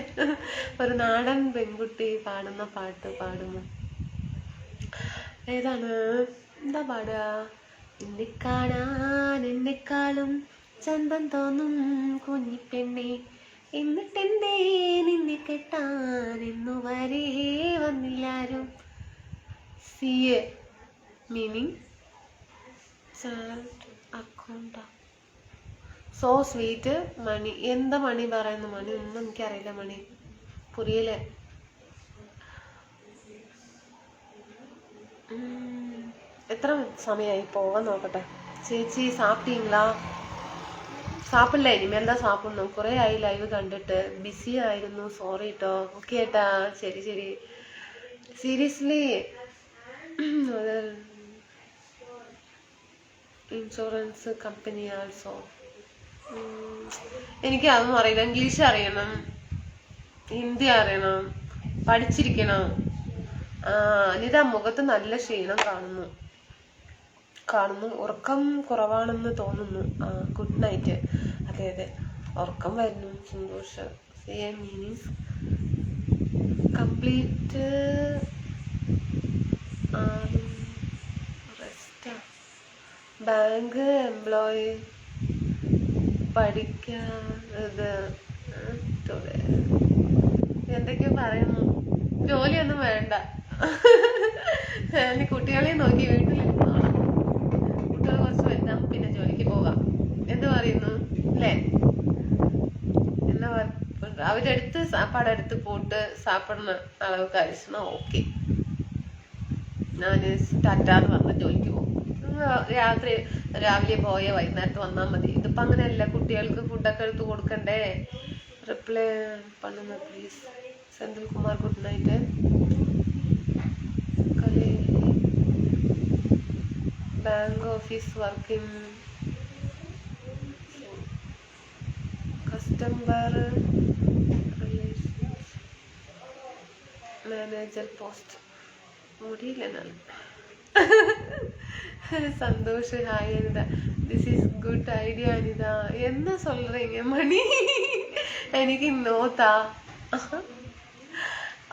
ഒരു നാടൻ പെൺകുട്ടി പാടുന്ന പാട്ട് പാടുന്നു. ഏതാണ്? എന്താ പാടുക? എന്നെ കാണാൻ എന്നെക്കാളും ചന്തം തോന്നും കുഞ്ഞിപ്പെണ്ണെ, എന്നിട്ടെന്തേ നിന്നെ കെട്ടാൻ ഇന്നു വരെ വന്നില്ലാരും. CA meaning chart account. So sweet Mani. എന്താ മണി പറയുന്ന? മണി ഒന്നും എനിക്കറിയില്ല. മണി പുരിയല്ലേ? എത്ര സമയമായി? പോവാൻ നോക്കട്ടെ. ചേച്ചി സാപ്പിട്ടീங்களா? സാപ്പിടില്ല, ഇനിമേൽ தான் സാപ്പിടണം. കുറേ ആയി ലൈവ് കണ്ടിട്ട്, ബിസി ആയിരുന്നു, സോറി കേട്ടോ. ഓക്കെ ഏട്ടാ, ശരി ശരി. Seriously insurance company also. എനിക്ക് അതൊന്നും അറിയില്ല. ഇംഗ്ലീഷ് അറിയണം, ഹിന്ദി അറിയണം, പഠിച്ചിരിക്കണം. അനിത മുഖത്ത് നല്ല ക്ഷീണം കാണുന്നു. ഉറക്കം കുറവാണെന്ന് തോന്നുന്നു. Good night. അതെ അതെ, ഉറക്കം വരുന്നു. സന്തോഷം. സെയിം മീനിങ്സ് കംപ്ലീറ്റ് റെസ്റ്റാ. ബാങ്ക് എംപ്ലോയി പഠിക്കാത് എന്തൊക്കെയോ പറയുന്നു. ജോലിയൊന്നും വേണ്ട, കുട്ടികളെ നോക്കി വീട്ടിലിരുന്നോ. കുട്ടികൾ കുറച്ച് വലുതാ, പിന്നെ ജോലിക്ക് പോകാം. എന്ത് പറയുന്നു അല്ലേ? എന്നാ അവരെടുത്ത് സാപ്പാടെടുത്ത് പോട്ട് സാപ്പിടുന്ന അളവ് കഴിച്ചണ ഓക്കെ. ഞാന് ടാറ്റാന്ന് പറഞ്ഞ ജോലിക്ക് പോകും. രാവിലെ പോയ വൈകുന്നേരത്ത് വന്നാൽ മതി. ഇതിപ്പോ അങ്ങനെയല്ല, കുട്ടികൾക്ക് ഫുഡൊക്കെ എടുത്ത് കൊടുക്കണ്ടേ. റിപ്ലൈ പണ്ണുന്ന please. Senthil Kumar good night. Bank office working customer relations manager post. മുടിയില്ല എന്നാണ്. Santhosh. Hi Anitha. This is good idea Anitha. என்ன சொல்றீங்க மணி? எனக்கு நோத்தா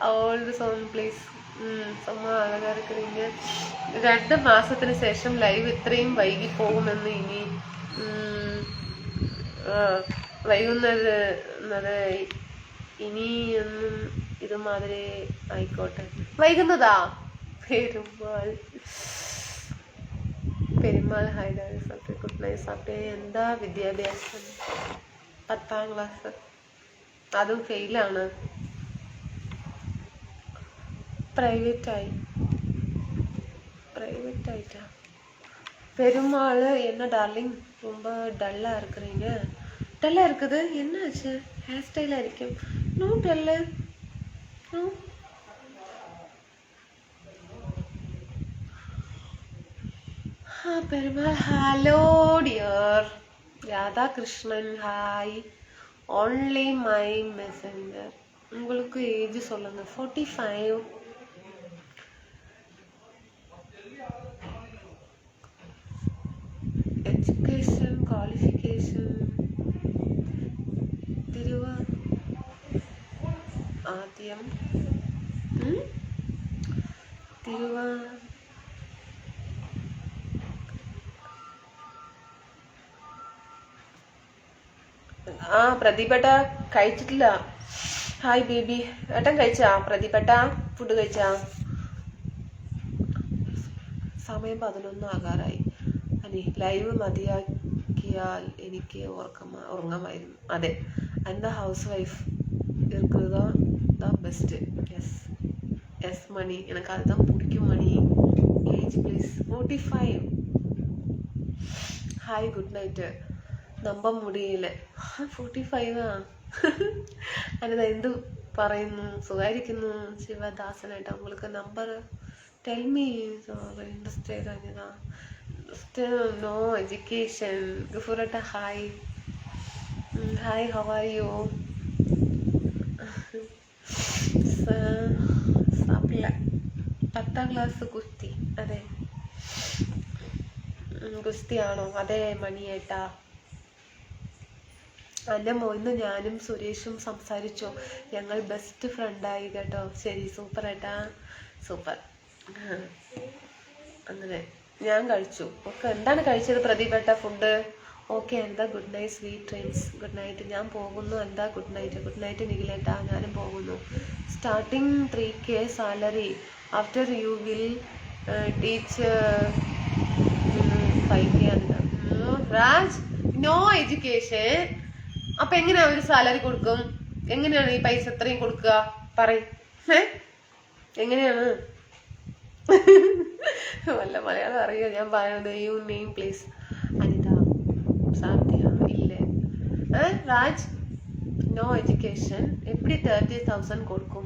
ഓൾഡ് സോങ് പ്ലീസ്. സുമ്മാ അഴകാ இருக்கிறீங்க. 2 മാസത്തിന് ശേഷം ലൈവ് ഇത്രയും വൈകി പോകുമെന്ന് ഇനി വൈകുന്നത് ഇനിയൊന്നും ഇതുമാതിരി ആയിക്കോട്ടെ. വൈകുന്നതാ? പെരുമാൾ ഹൈദരാബാദ്. സാപ്പിട്ടേ ഗുഡ് നൈറ്റ്. സാപ്പിട്ടേ. എന്താ വിദ്യാഭ്യാസം? 10ാം ക്ലാസ്, അതും ഫെയിലാണ്. பிரைவேட்டாயிட்டா. பெருமாள். என்ன டார்லிங் ரொம்ப டல்லா இருக்கிறீங்க? டல்லா இருக்குது என்ன ஆச்சு? ஹேர் ஸ்டைலா இருக்கும். No dull. No. Perumal. Hello dear. Radha Krishnan. Hi. only my messenger. உங்களுக்கு ஏஜ் சொல்லுங்க. 45. education qualification ആദ്യം പ്രദീപേട്ട കഴിച്ചിട്ടില്ല. Hi baby. ഏട്ടൻ കഴിച്ചാ? പ്രദീപേട്ട ഫുഡ് കഴിച്ചാ? സമയം 11 ആകാറായി. അനി ലൈവ് മതിയാക്കിയാൽ എനിക്ക് ഉറങ്ങാമായിരുന്നു. അതെ, എന്താ ഹൗസ് വൈഫ് இருக்கிறதா தான் பெஸ்ட். எஸ் மணி. எனக்கு அதுதான் பிடிக்கும் Mani. Age please. 45. Hi good night. നമ്പ മുടിയില്ല. 45 അനിത എന്ത് പറയുന്നു? സുഖായിരിക്കുന്നു. ശിവദാസനായിട്ട് உங்களுக்கு number tell me. Interested Anitha. No education. ഗുഫുറട്ട hi. Hi, how are you? സാപ്പില്ല. 10ാം ക്ലാസ് ഗുസ്തി. അതെ, ഗുസ്തിയാണോ? അതെ മണിയേട്ടാ. എൻ്റെ മോന്ന് ഞാനും സുരേഷും സംസാരിച്ചു. ഞങ്ങൾ ബെസ്റ്റ് ഫ്രണ്ടായി കേട്ടോ. ശരി, സൂപ്പർ ഏട്ടാ, സൂപ്പർ. അങ്ങനെ ഞാൻ കഴിച്ചു. ഓക്കെ, എന്താണ് കഴിച്ചത് പ്രദീപേട്ട ഫുഡ്? ഓക്കെ, എന്താ good night sweet dreams. Good night. ഞാൻ പോകുന്നു. എന്താ ഗുഡ് നൈറ്റ്? ഗുഡ് നൈറ്റ് നിഖിലേട്ടാ, ഞാനും പോകുന്നു. Starting 3K salary. After you will teach 5K. Raj, no education. അപ്പൊ എങ്ങനെയാ ഒരു സാലറി കൊടുക്കും? എങ്ങനെയാണ് ഈ പൈസ എത്രയും കൊടുക്കുക? പറയും. എങ്ങനെയാണ്? വല്ല മലയാളം അറിയോ ഞാൻ പറയുന്നത്? You name please. അനിത സാധ്യ ഇല്ലേ? Raj, no education. എപ്പടി 30,000 കൊടുക്കും?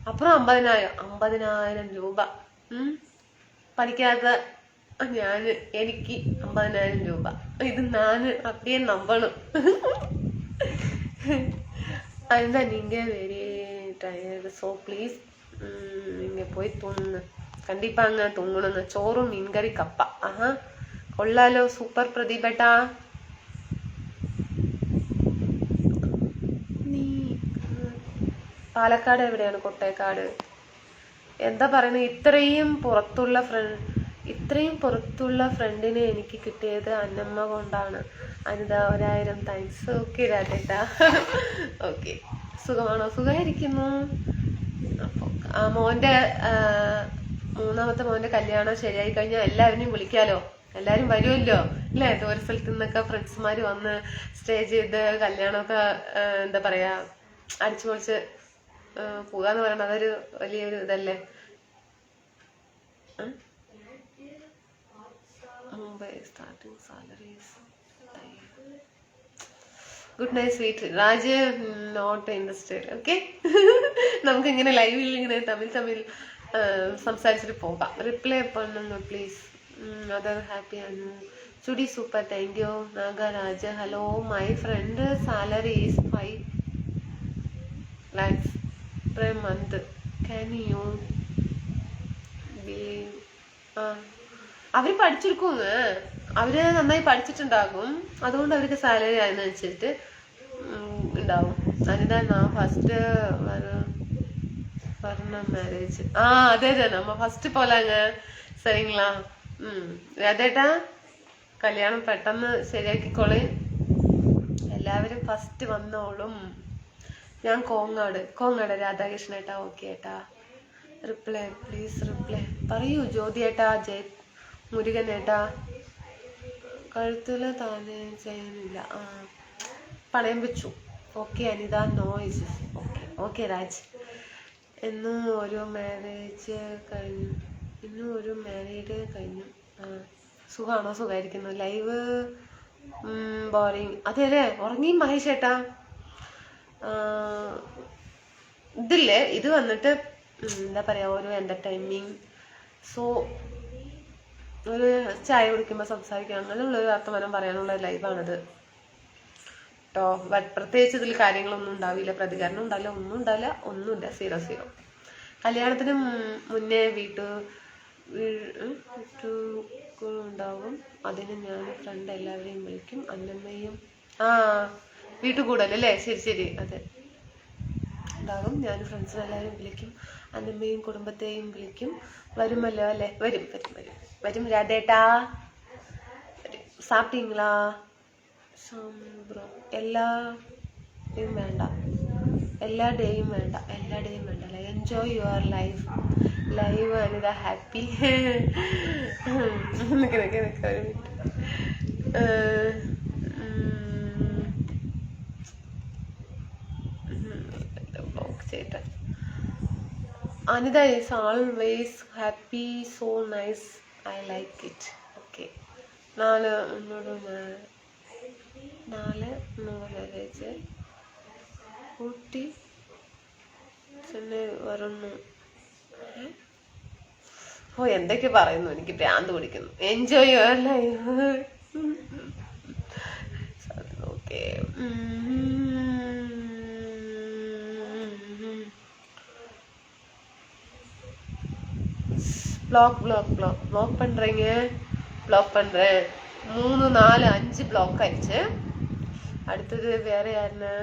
അപ്പുറം 50,000 രൂപ. പഠിക്കാത്ത എനിക്ക് 50,000 രൂപ. ഇത് ഞാന് அப்படியே நம்பணும். அதுதான் நீங்க வெரி டயர்டு. ஸோ ப்ளீஸ் நீங்க போய் தூங்குங்க. கண்டிப்பாங்க தூங்கணுங்க. ചോറും മീൻകറി കപ്പ. ആഹാ, കൊള്ളാലോ. സൂപ്പർ പ്രദീപേട്ടാ. നീ പാലക്കാട് എവിടെയാണ്? കൊട്ടേക്കാട്. എന്താ പറയുന്നത്? ഇത്രയും പുറത്തുള്ള ഫ്രണ്ടിനെ എനിക്ക് കിട്ടിയത് അന്നമ്മ കൊണ്ടാണ്. അനിത 1000 താങ്ക്സ്. ഓക്കെ രാധേട്ടാ. ഓക്കെ, സുഖമാണോ? സുഖമായിരിക്കുന്നു. അപ്പോൾ മോൻ്റെ 3ാമത്തെ മോൻ്റെ കല്യാണം ശരിയായി കഴിഞ്ഞാൽ എല്ലാവരെയും വിളിക്കാലോ. എല്ലാവരും വരുമല്ലോ അല്ലേ? ദൂര സ്ഥലത്തു നിന്നൊക്കെ ഫ്രണ്ട്സുമാർ വന്ന് സ്റ്റേ ചെയ്ത് കല്യാണമൊക്കെ എന്താ പറയാ അടിച്ചു പൊളിച്ച് പോകാന്ന് പറയണത് അതൊരു വലിയൊരു ഇതല്ലേ. Mumbai starting salaries. Good night sweet. Raj not interested. Okay, നമുക്ക് ഇങ്ങനെ ലൈവിൽ ഇങ്ങനെ തമിഴ് സംസാരിച്ചിട്ട് പോകാം. റിപ്ലൈ പണ്ണുന്നു പ്ലീസ്. അതർ ഹാപ്പി ആണ്. ചുടി super, thank you. Nagaraj, hello my friend salary is 5 lakhs per month. Can you believe? അവര് പഠിച്ചെടുക്കും. അവര് നന്നായി പഠിച്ചിട്ടുണ്ടാകും. അതുകൊണ്ട് അവർക്ക് സാലറി അതിനനുസരിച്ചിട്ട് ഉണ്ടാവും. അനിതാ, நான் ஃபர்ஸ்ட் வரண மேரேஜ். அதே நம்ம ஃபர்ஸ்ட் போலாங்க. சரிங்களா? അതേട്ടാ, കല്യാണം പെട്ടെന്ന് ശരിയാക്കിക്കോളെ. എല്ലാവരും ഫസ്റ്റ് വന്നോളും. ഞാൻ കോങ്ങാട് രാധാകൃഷ്ണേട്ടാ. ഓക്കെ ഏട്ടാ. റിപ്ലൈ പ്ലീസ്, റിപ്ലൈ പറയൂ. ജ്യോതി ഏട്ടാ, മുരുകൻ ഏട്ടാ. കഴുത്തില് താനെ ചെയ്യാനില്ല. പണയം വെച്ചു. Okay Anitha, noise. Okay Raj. ഇന്നും ഒരു മാരീഡ് കഴിഞ്ഞു. സുഖാണോ? സുഖമായിരിക്കുന്നു. Live boring. അതെ അല്ലേ, ഉറങ്ങി മഹേഷ് ഏട്ടാ. ഇതില്ലേ, ഇത് വന്നിട്ട് എന്താ പറയാ, ഒരു എന്റർടൈനിങ്. സോ ഒരു ചായ കുടിക്കുമ്പോൾ സംസാരിക്കുക, അങ്ങനെയുള്ളൊരു വർത്തമാനം പറയാനുള്ള ലൈവാണിത് കേട്ടോ. പ്രത്യേകിച്ച് ഇതിൽ കാര്യങ്ങളൊന്നും ഉണ്ടാവില്ല, പ്രതികരണം ഉണ്ടാവില്ല, ഒന്നുമില്ല. 0 കല്യാണത്തിന് മുന്നേ വീട്ടുണ്ടാവും. അതിന് ഞാൻ ഫ്രണ്ട് എല്ലാവരെയും വിളിക്കും. അന്നമ്മയും വീട്ടുകൂടലല്ലേ? ശരി. അതെ ഉണ്ടാകും. ഞാൻ ഫ്രണ്ട്സിനെ എല്ലാവരും വിളിക്കും. അന്നമ്മയും കുടുംബത്തെയും വിളിക്കും. വരുമല്ലോ അല്ലേ? വരും രാധേട്ടാ. സാപ്പിട്ടീங்களா? എല്ലാ ഡേയും വേണ്ട. Enjoy your live Anitha. Happy. Anida is always happy, so nice. I like it. Okay. നാല് മാരേജ് ഊട്ടി ചെന്നൈ വരുന്നു. എന്തൊക്കെ പറയുന്നു, എനിക്ക് ഭ്രാന്ത് പിടിക്കുന്നു. Enjoy your life. Okay. Block பண்றீங்க, ப்ளாக் பண்றேன். 3 4 5 ப்ளாக் ஆயிடுச்சு. அடுத்தது வேற யாருன்னு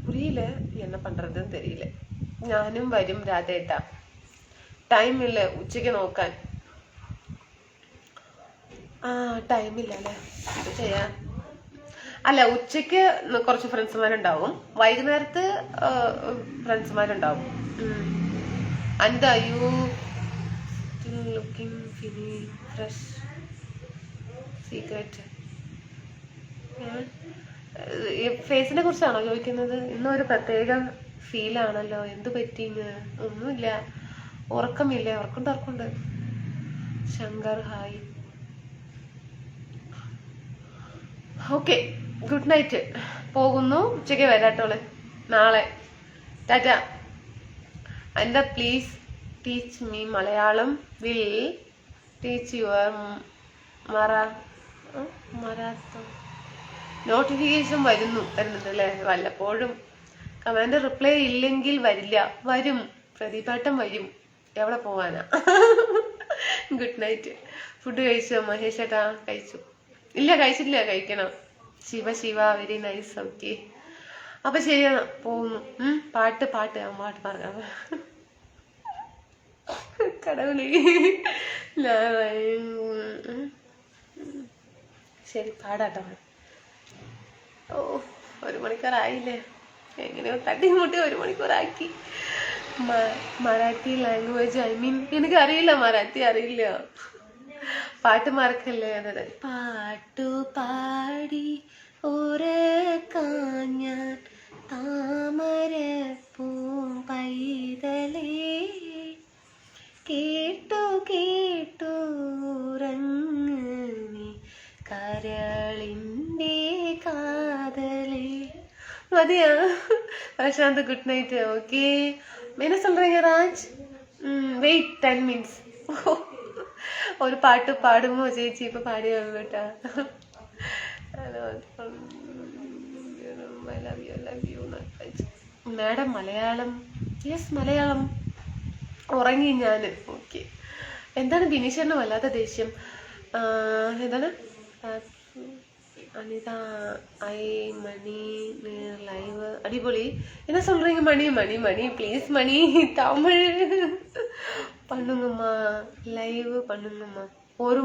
പുരിയില്ല, என்ன பண்றதுன்னு தெரியல. ഞാനും വരും രാധേട്ടാ, ടൈമില്ല ഉച്ചയ്ക്ക് നോക്കാൻ. ടൈമില്ല അല്ലേ, ഇത് ചെയ്യാൻ. അല്ല, ഉച്ചയ്ക്ക് കുറച്ച് ഫ്രണ്ട്സുമാരുണ്ടാവും, വൈകുന്നേരത്ത് ഫ്രണ്ട്സുമാരുണ്ടാവും. And are you still looking fresh? Secret. ഫേസിനെ കുറിച്ചാണോ ചോദിക്കുന്നത്? ഇന്നൊരു പ്രത്യേക ഫീലാണല്ലോ, എന്ത് പറ്റീന്ന്? ഒന്നുമില്ല, ഉറക്കമില്ല, ഉറക്കുണ്ട്. Shankar hi. Okay, good night. പോകുന്നു, ഉച്ചയ്ക്ക് വരാട്ടോളെ, നാളെ. ടാറ്റ. എന്താ please teach me Malayalam. Will teach your മറാത്തോ. നോട്ടിഫിക്കേഷൻ വരുന്നുണ്ട് അല്ലേ? വല്ലപ്പോഴും. കമാൻഡ് റിപ്ലൈ ഇല്ലെങ്കിൽ വരില്ല. വരും, പ്രദീപാട്ടം വരും. എവിടെ പോവാനാ? Good night. ഫുഡ് കഴിച്ചോ മഹേഷ് ഏട്ടാ? കഴിച്ചു. ഇല്ല, കഴിച്ചില്ല, കഴിക്കണം. Shiva very nice. ഓക്കെ, അപ്പൊ ശരിയാണ്, പോകുന്നു. പാട്ട് ഞാൻ പാട്ട് പറഞ്ഞ കടവുളി. ശരി, പാടാട്ടോ. 1 മണിക്കൂറായില്ലേ? എങ്ങനെയോ തട്ടിമുട്ടി 1 മണിക്കൂറാക്കി. മറാഠി ലാംഗ്വേജ്, എനിക്ക് അറിയില്ല, മറാഠി അറിയില്ല. പാട്ട് മറക്കല്ലേ. അതെ, പാട്ടു പാടി ഉറക്കാൻ താമര പൈതലേ, കേട്ടു ഉറങ്ങി കരളിൻ്റെ കാതലേ. മതിയാ പ്രശാന്ത്? Good night. ഓക്കെ, என்ன சொல்றீங்க ராஜ்? Wait 10 minutes. ഒരു പാട്ട് പാടുമോ ചേച്ചി? ഇപ്പൊ പാടിയുള്ളൂ കേട്ടാ. മാഡം മലയാളം? യെസ്, മലയാളം. ഉറങ്ങി ഞാന്. ഓക്കെ. എന്താണ് ബിനീഷന് വല്ലാത്ത ദേഷ്യം? എന്താണ് അനിത ഐ മണി ലൈവ് അടിപൊളി. என்ன சொல்றீங்க? மணி ப்ளீஸ் மணி, தமிழ் பண்ணுங்கம்மா, லைவ் பண்ணுங்கம்மா. 1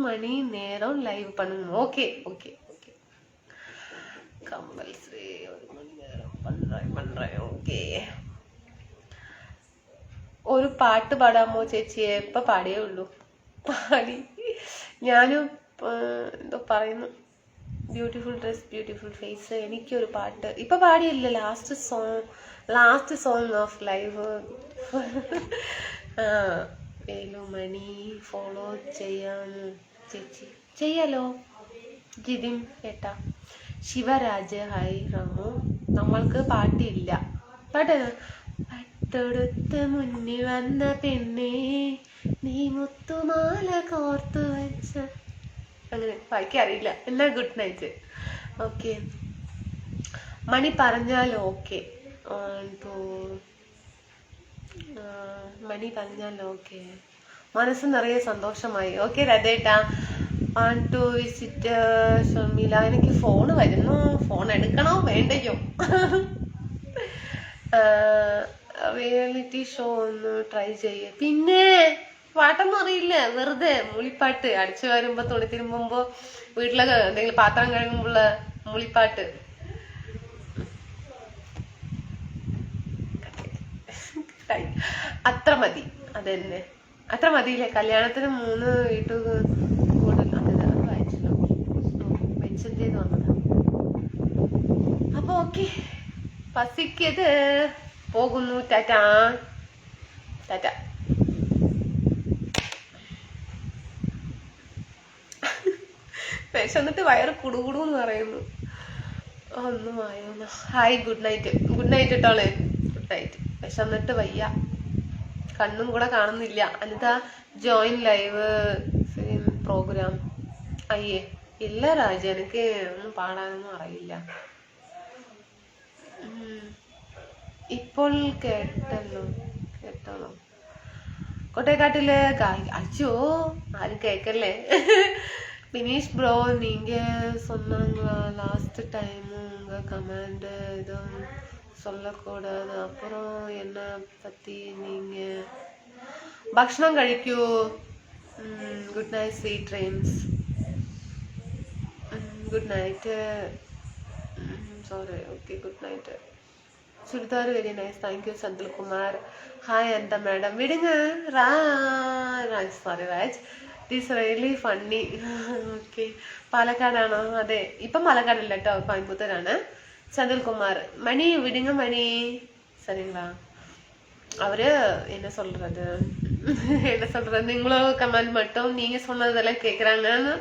மணி நேரம் லைவ் பண்ணுங்க. ஓகே கம்பல்சரி 1 மணி நேரம் பண்றேன். ഓക്കെ, ഒരു പാട്ട് പാടാമോ ചേച്ചിയെ? ഇപ്പൊ പാടിയേ ഉള്ളൂ. പാടി ഞാനും എന്തോ പറയുന്നു. Beautiful dress, beautiful face. എനിക്കൊരു പാട്ട് ഇപ്പൊ പാടിയില്ല. Last song of live. Velumani follow ചെയ്യാമോ ചേച്ചി? ചെയ്യാലോ ജിതിൻ ഏട്ടാ. ശിവരാജ് ഹായ്. റമു, നമ്മൾക്ക് പാട്ടില്ല. പട്ടെടുത്ത് മുന്നിൽ വന്ന പെണ്ണേ, നീ മുത്തുമാല കോർത്തു വെച്ച. അങ്ങനെ ബാക്കി അറിയില്ല. എന്നാ ഗുഡ് നൈറ്റ്. ഓക്കെ, മണി പറഞ്ഞാൽ ഓക്കെ. മണി പറഞ്ഞാൽ ഓക്കെ. മനസ്സ് നിറയെ സന്തോഷമായി. ഓക്കെ രതേട്ടാ. 1 2 വിസിറ്റ് ഷർമില. എനിക്ക് ഫോൺ വരുന്നു, ഫോൺ എടുക്കണോ വേണ്ടയോ? റിയാലിറ്റി ഷോ ഒന്ന് ട്രൈ ചെയ്യ. പിന്നെ പാട്ടൊന്നും അറിയില്ല, വെറുതെ മൂളിപ്പാട്ട്. അടിച്ചു വരുമ്പോ, തുണി തിരുമ്പുമ്പോ, വീട്ടിലൊക്കെ എന്തെങ്കിലും പാത്രം കഴുകുമ്പോള്ള മൂളിപ്പാട്ട്. അത്ര മതി. അതെന്നെ, അത്ര മതിയില്ലേ? കല്യാണത്തിന് 3 വീട്ടു കൂടുതൽ വായിച്ചല്ലോ, മെൻഷൻ ചെയ്ത് വന്നതാ. അപ്പൊ ഓക്കെ, പസിക്കത് പോകുന്നു. ടാറ്റാ. വിശന്നിട്ട് വയറ് കുടുകുടുന്ന് പറയുന്നു. ഒന്നും ആയോന്ന്. Hi, good night. Good night ഇട്ടോളെ. Good night. വിശന്നിട്ട് വയ്യ. കണ്ണും കൂടെ കാണുന്നില്ല. Anitha join live program. അയ്യേ ഇല്ല രാജ, എനിക്ക് ഒന്നും പാടാനൊന്നും അറിയില്ല. ഇപ്പോൾ കേട്ടല്ലോ. കോട്ടയക്കാട്ടില് അച്ഛോ ആരും കേക്കല്ലേ. பினிஷ் ப்ரோ, நீங்க சொன்னாங்க லாஸ்ட் டைம் உங்க கமெண்ட் எதுவும் சொல்லக்கூடாது, அப்புறம் என்ன பத்தி நீங்க ഭക്ഷണം കഴിക്കൂ. Good night sweet dreams. Good night. Sorry, okay good night. Churidar very nice, thank you Senthil Kumar. Hi അന്ത മാഡം. വിടുങ്ങ Raj, sorry Raj, this really funny. Okay, പാലക്കാടാണോ? അതെ, ഇപ്പം പാലക്കാടല്ല കേട്ടോ, കോയമ്പത്തൂരാണ്. செந்தில் குமார். மணி விடுங்க மணி, சரிங்களா? அவரு என்ன சொல்றது நீங்களும் கமெண்ட் மட்டும் நீங்க சொன்னதெல்லாம் கேக்குறாங்கன்னு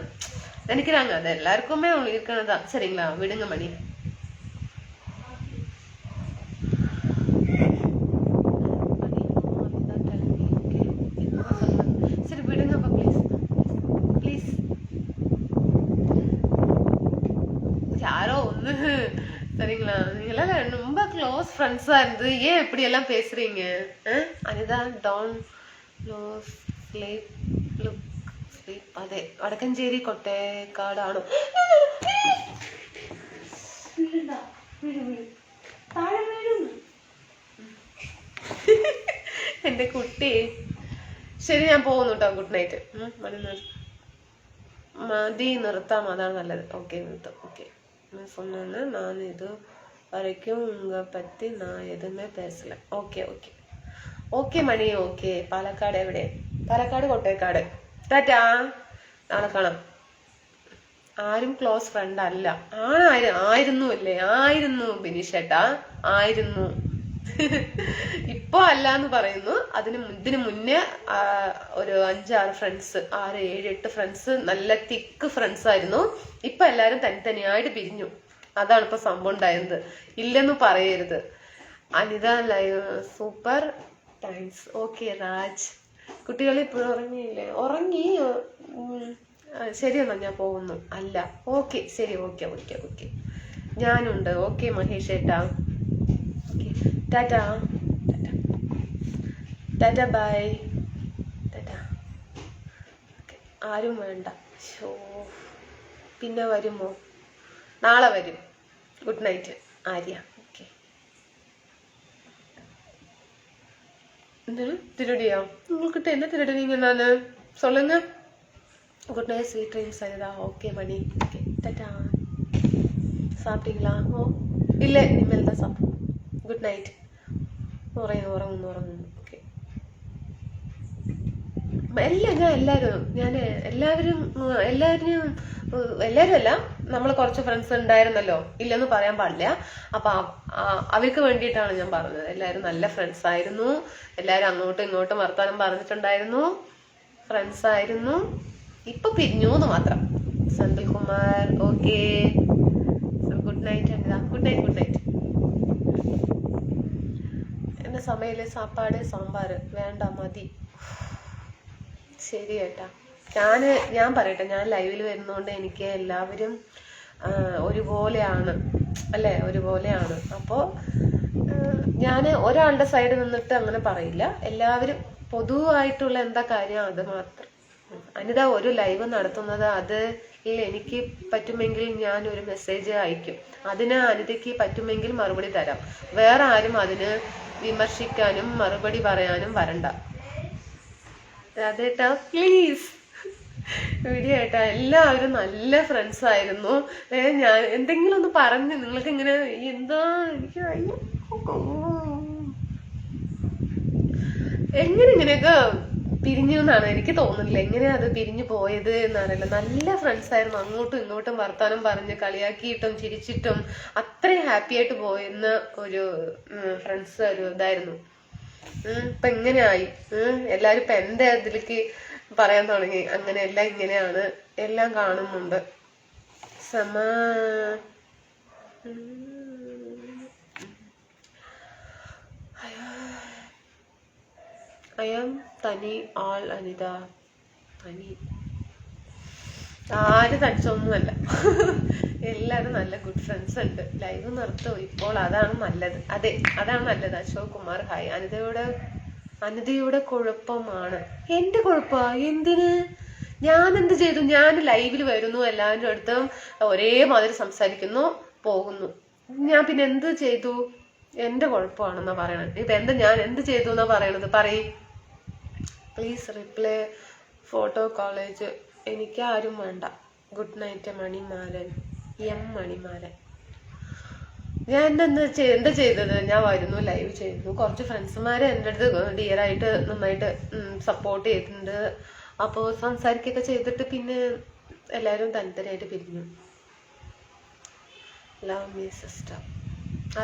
நினைக்கிறாங்க. அது எல்லாருக்குமே இருக்கிறதுதான், சரிங்களா? விடுங்க மணி. சரி விடுங்கப்பா ப்ளீஸ் ப்ளீஸ். யாரோ ஒண்ணு, சரிங்களா? நீங்களாம் ரொம்ப க்ளோஸ் ஃப்ரெண்ட்ஸா இருந்து ஏன் இப்படி எல்லாம் பேசுறீங்க? அதுதான் don't lose sleep look sleep. അതെ, വടക്കഞ്ചേരി കൊട്ടേക്കാടാണ്. എന്റെ കുട്ടി. ശരി, ഞാൻ പോകുന്നു കേട്ടോ. ഗുഡ് നൈറ്റ്. മതി, നിർത്താം, അതാണ് നല്ലത്. ഓക്കെ, നിർത്താം. ഓക്കെ, சொன்னேன்னு நான் இது வரைக்கும் உங்க பத்தி நான் எதுவுமே பேசல. ഓക്കെ ഓക്കെ ഓക്കെ മണി. ഓക്കെ, പാലക്കാട് എവിടെ? പാലക്കാട് കൊട്ടേക്കാട്. ടാറ്റാ, നാളെ കാണാം. ആരും ക്ലോസ് ഫ്രണ്ട് അല്ല. ആയിരുന്നു അല്ലേ? ആയിരുന്നു ബിനീഷേട്ടാ, ആയിരുന്നു. ഇപ്പൊ അല്ലാന്ന് പറയുന്നു. ഇതിന് മുന്നേ ഒരു 5-6 ഫ്രണ്ട്സ്, 6, 7, 8 ഫ്രണ്ട്സ്, നല്ല തിക്ക് ഫ്രണ്ട്സ് ആയിരുന്നു. ഇപ്പൊ എല്ലാരും തനിത്തനിയായിട്ട് പിരിഞ്ഞു. അതാണ് ഇപ്പൊ സംഭവം ഉണ്ടായത്. ഇല്ലെന്ന് പറയരുത്. Anitha live super, thanks. Okay Raj. കുട്ടികൾ ഇപ്പോഴും ഉറങ്ങിയില്ലേ? ഉറങ്ങി. ശരി എന്നാ, ഞാൻ പോകുന്നു. അല്ല, ഓക്കെ ശരി, ഓക്കെ ഓക്കെ ഓക്കെ, ഞാനുണ്ട്. ഓക്കെ മഹേഷ് ഏട്ടാ. Tata tata bye Tata. ആരും വേണ്ട. ഷോ, പിന്നെ വരുമോ? നാളെ വരും. Good night Arya. ഓക്കെ, എന്താണ് திருடியா? உங்ககிட்ட என்ன திருடுவீங்க? நானு சொல்லுங்க. Good night sweet dreams. சரிதா? ஓகே மணி. Okay, tata. சாப்பிட்டீங்களா? ஓ இல்லை, இனிமேல் தான் சாப்பிடுவோம். Good night. ഉറങ്ങുന്നു. ഓക്കെ, എല്ലാവരും അല്ല, നമ്മൾ കുറച്ച് ഫ്രണ്ട്സ് ഉണ്ടായിരുന്നല്ലോ, ഇല്ലെന്ന് പറയാൻ പാടില്ല. അപ്പൊ അവർക്ക് വേണ്ടിയിട്ടാണ് ഞാൻ പറഞ്ഞത്. എല്ലാവരും നല്ല ഫ്രണ്ട്സ് ആയിരുന്നു. എല്ലാവരും അങ്ങോട്ടും ഇങ്ങോട്ടും വർത്താനം പറഞ്ഞിട്ടുണ്ടായിരുന്നു, ഫ്രണ്ട്സ് ആയിരുന്നു. ഇപ്പൊ പിരിഞ്ഞു എന്ന് മാത്രം. Senthil Kumar. Okay, good night Anitha. Good night. Good night. എന്റെ സമയില് സാപ്പാട് സാമ്പാർ വേണ്ട, മതി. ശരി ഏട്ടാ. ഞാൻ പറയട്ടെ, ഞാൻ ലൈവിൽ വരുന്നോണ്ട് എനിക്ക് എല്ലാവരും ഒരുപോലെയാണ് അല്ലേ? ഒരുപോലെയാണ്. അപ്പോ ഞാൻ ഒരാളുടെ സൈഡ് നിന്നിട്ട് അങ്ങനെ പറയില്ല. എല്ലാവരും പൊതുവായിട്ടുള്ള എന്താ കാര്യം അത് മാത്രം. അനിത ഒരു ലൈവ് നടത്തുന്നത്, അത് എനിക്ക് പറ്റുമെങ്കിൽ ഞാൻ ഒരു മെസ്സേജ് അയക്കും. അതിന് അനിതയ്ക്ക് പറ്റുമെങ്കിൽ മറുപടി തരാം. വേറെ ആരും അതിന് വിമർശിക്കാനും മറുപടി പറയാനും വരണ്ട. അതേട്ടാ പ്ലീസ്. വീഡിയോ ഏട്ടാ, എല്ലാവരും നല്ല ഫ്രണ്ട്സ് ആയിരുന്നു. ഞാൻ എന്തെങ്കിലും ഒന്ന് പറഞ്ഞ് നിങ്ങൾക്ക് ഇങ്ങനെ എന്താ എനിക്ക് എങ്ങനെ ഇങ്ങനെയൊക്കെ പിരിഞ്ഞു എന്നാണ് എനിക്ക് തോന്നുന്നില്ല. എങ്ങനെയാ അത് പിരിഞ്ഞു പോയത് എന്നറിയില്ല. നല്ല ഫ്രണ്ട്സ് ആയിരുന്നു. അങ്ങോട്ടും ഇങ്ങോട്ടും വർത്താനം പറഞ്ഞ് കളിയാക്കിയിട്ടും ചിരിച്ചിട്ടും അത്രയും ഹാപ്പി ആയിട്ട് പോയിരുന്ന ഒരു ഫ്രണ്ട്സ് ഒരു ഇതായിരുന്നു. ഇപ്പൊ എങ്ങനെയായി? എല്ലാരും ഇപ്പൊ എന്റെ ഇതിലേക്ക് പറയാൻ തുടങ്ങി. അങ്ങനെ എല്ലാം ഇങ്ങനെയാണ്, എല്ലാം കാണുന്നുണ്ട്. ഐ ആം തനി ആൾ അനിത. തനി ആര് തനിച്ചൊന്നുമല്ല. എല്ലാവരും നല്ല ഗുഡ് ഫ്രണ്ട്സ് ഉണ്ട്. ലൈവ് നിർത്തും ഇപ്പോൾ, അതാണ് നല്ലത്. അതെ, അതാണ് നല്ലത്. അശോക് കുമാർ ഹായ്. അനിതയുടെ കുഴപ്പമാണ്. എന്റെ കുഴപ്പ എന്തിന്? ഞാൻ എന്ത് ചെയ്തു? ഞാൻ ലൈവിൽ വരുന്നു, എല്ലാവരുടെ അടുത്തും ഒരേമാതിരി സംസാരിക്കുന്നു, പോകുന്നു. ഞാൻ പിന്നെ എന്ത് ചെയ്തു? എന്റെ കുഴപ്പമാണെന്നാ പറയണത്. ഇപ്പൊ ഞാൻ എന്ത് ചെയ്തു എന്നാ പറയണത്? പറയും. Please reply photo college. എനിക്ക് ആരും വേണ്ട. Good night Manimalan. മണിമാലൻ. ഞാൻ എന്താ ചെയ്തത്? ഞാൻ വരുന്നു, ലൈവ് ചെയ്യുന്നു. കുറച്ച് ഫ്രണ്ട്സുമാര് എൻ്റെ അടുത്ത് ഡിയറായിട്ട് നന്നായിട്ട് സപ്പോർട്ട് ചെയ്തിട്ടുണ്ട്. അപ്പോൾ സംസാരിക്കുകയൊക്കെ ചെയ്തിട്ട് പിന്നെ എല്ലാവരും തനിത്തരായിട്ട് പിരിഞ്ഞു. Love me sister.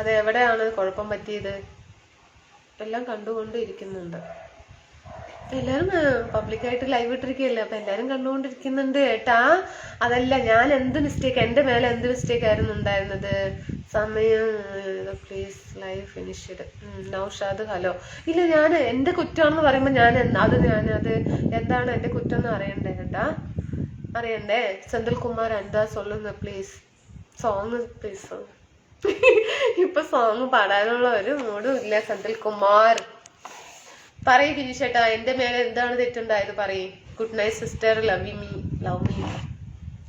അതെവിടെയാണ് കുഴപ്പം പറ്റിയത്? എല്ലാം കണ്ടുകൊണ്ട് ഇരിക്കുന്നുണ്ട്. എല്ലാരും പബ്ലിക്കായിട്ട് ലൈവ് ഇട്ടിരിക്കുകയല്ലേ, അപ്പൊ എല്ലാരും കണ്ടുകൊണ്ടിരിക്കുന്നുണ്ട് ഏട്ടാ. അതല്ല, ഞാൻ എന്ത് മിസ്റ്റേക്ക്, എന്റെ മേലെ എന്ത് മിസ്റ്റേക്ക് ആയിരുന്നു ഉണ്ടായിരുന്നത്? സമയം please live finished. Naushad hello. ഇല്ല, ഞാൻ എന്റെ കുറ്റമാണെന്ന് പറയുമ്പോ ഞാനത് എന്താണ് എന്റെ കുറ്റം എന്ന് അറിയണ്ടേ ഏട്ടാ? അറിയണ്ടേ? സെന്തിൽ കുമാർ എന്താ സൊല്ലുന്ന പ്ലീസ് സോങ് പ്ലീസ്. ഇപ്പൊ സോങ് പാടാനുള്ള ഒരു മൂഡും ഇല്ല സെന്തിൽ കുമാർ. പറയ് ഫിനിഷേട്ടാ, എന്റെ മേലെ എന്താണ് തെറ്റുണ്ടായത്? പറയും. Good night sister, love me.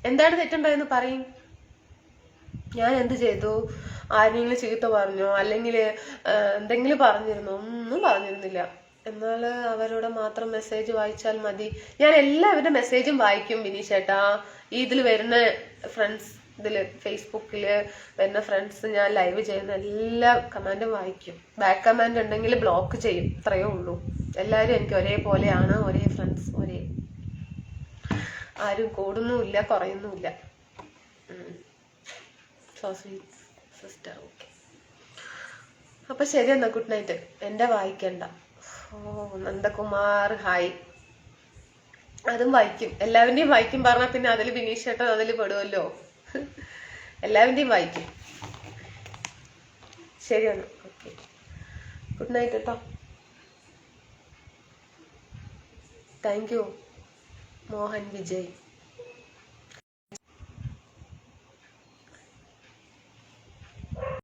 എന്താണ് തെറ്റുണ്ടായെന്ന് പറയും. ഞാൻ എന്ത് ചെയ്തു? ആരെങ്കിലും ചീത്ത പറഞ്ഞോ അല്ലെങ്കിൽ എന്തെങ്കിലും പറഞ്ഞിരുന്നോ? ഒന്നും പറഞ്ഞിരുന്നില്ല. എന്നാൽ അവരോട് മാത്രം മെസ്സേജ് വായിച്ചാൽ മതി. ഞാൻ എല്ലാവരുടെ മെസ്സേജും വായിക്കും വിനീഷേട്ടാ. ഇതിൽ വരുന്ന ഫ്രണ്ട്സ്, ഫേസ്ബുക്കില് വരുന്ന ഫ്രണ്ട്സ്, ഞാൻ ലൈവ് ചെയ്യുന്ന എല്ലാ കമന്റും വായിക്കും. ബാക്ക് കമന്റ് ഉണ്ടെങ്കിൽ ബ്ലോക്ക് ചെയ്യും. അത്രയേ ഉള്ളൂ. എല്ലാവരും എനിക്ക് ഒരേപോലെയാണ്, ഒരേ ഫ്രണ്ട്സ്, ആരും കൂടുന്നുമില്ല കുറയുന്നുമില്ല. So sweet sister. ഓക്കെ, അപ്പൊ ശരി എന്നാ, ഗുഡ് നൈറ്റ്. എന്റെ വായിക്കണ്ട. നന്ദകുമാർ ഹായ്. അതും വായിക്കും, എല്ലാവരുടെയും വായിക്കും. പറഞ്ഞാൽ പിന്നെ അതിൽ ബിനീഷ് ചേട്ടൻ അതിൽ പെടുമല്ലോ. എല്ലാവരുടെയും വായിക്കും. ശരിയാണ്. ഓക്കെ, ഗുഡ് നൈറ്റ് കേട്ടോ. Thank you Mohan Vijay.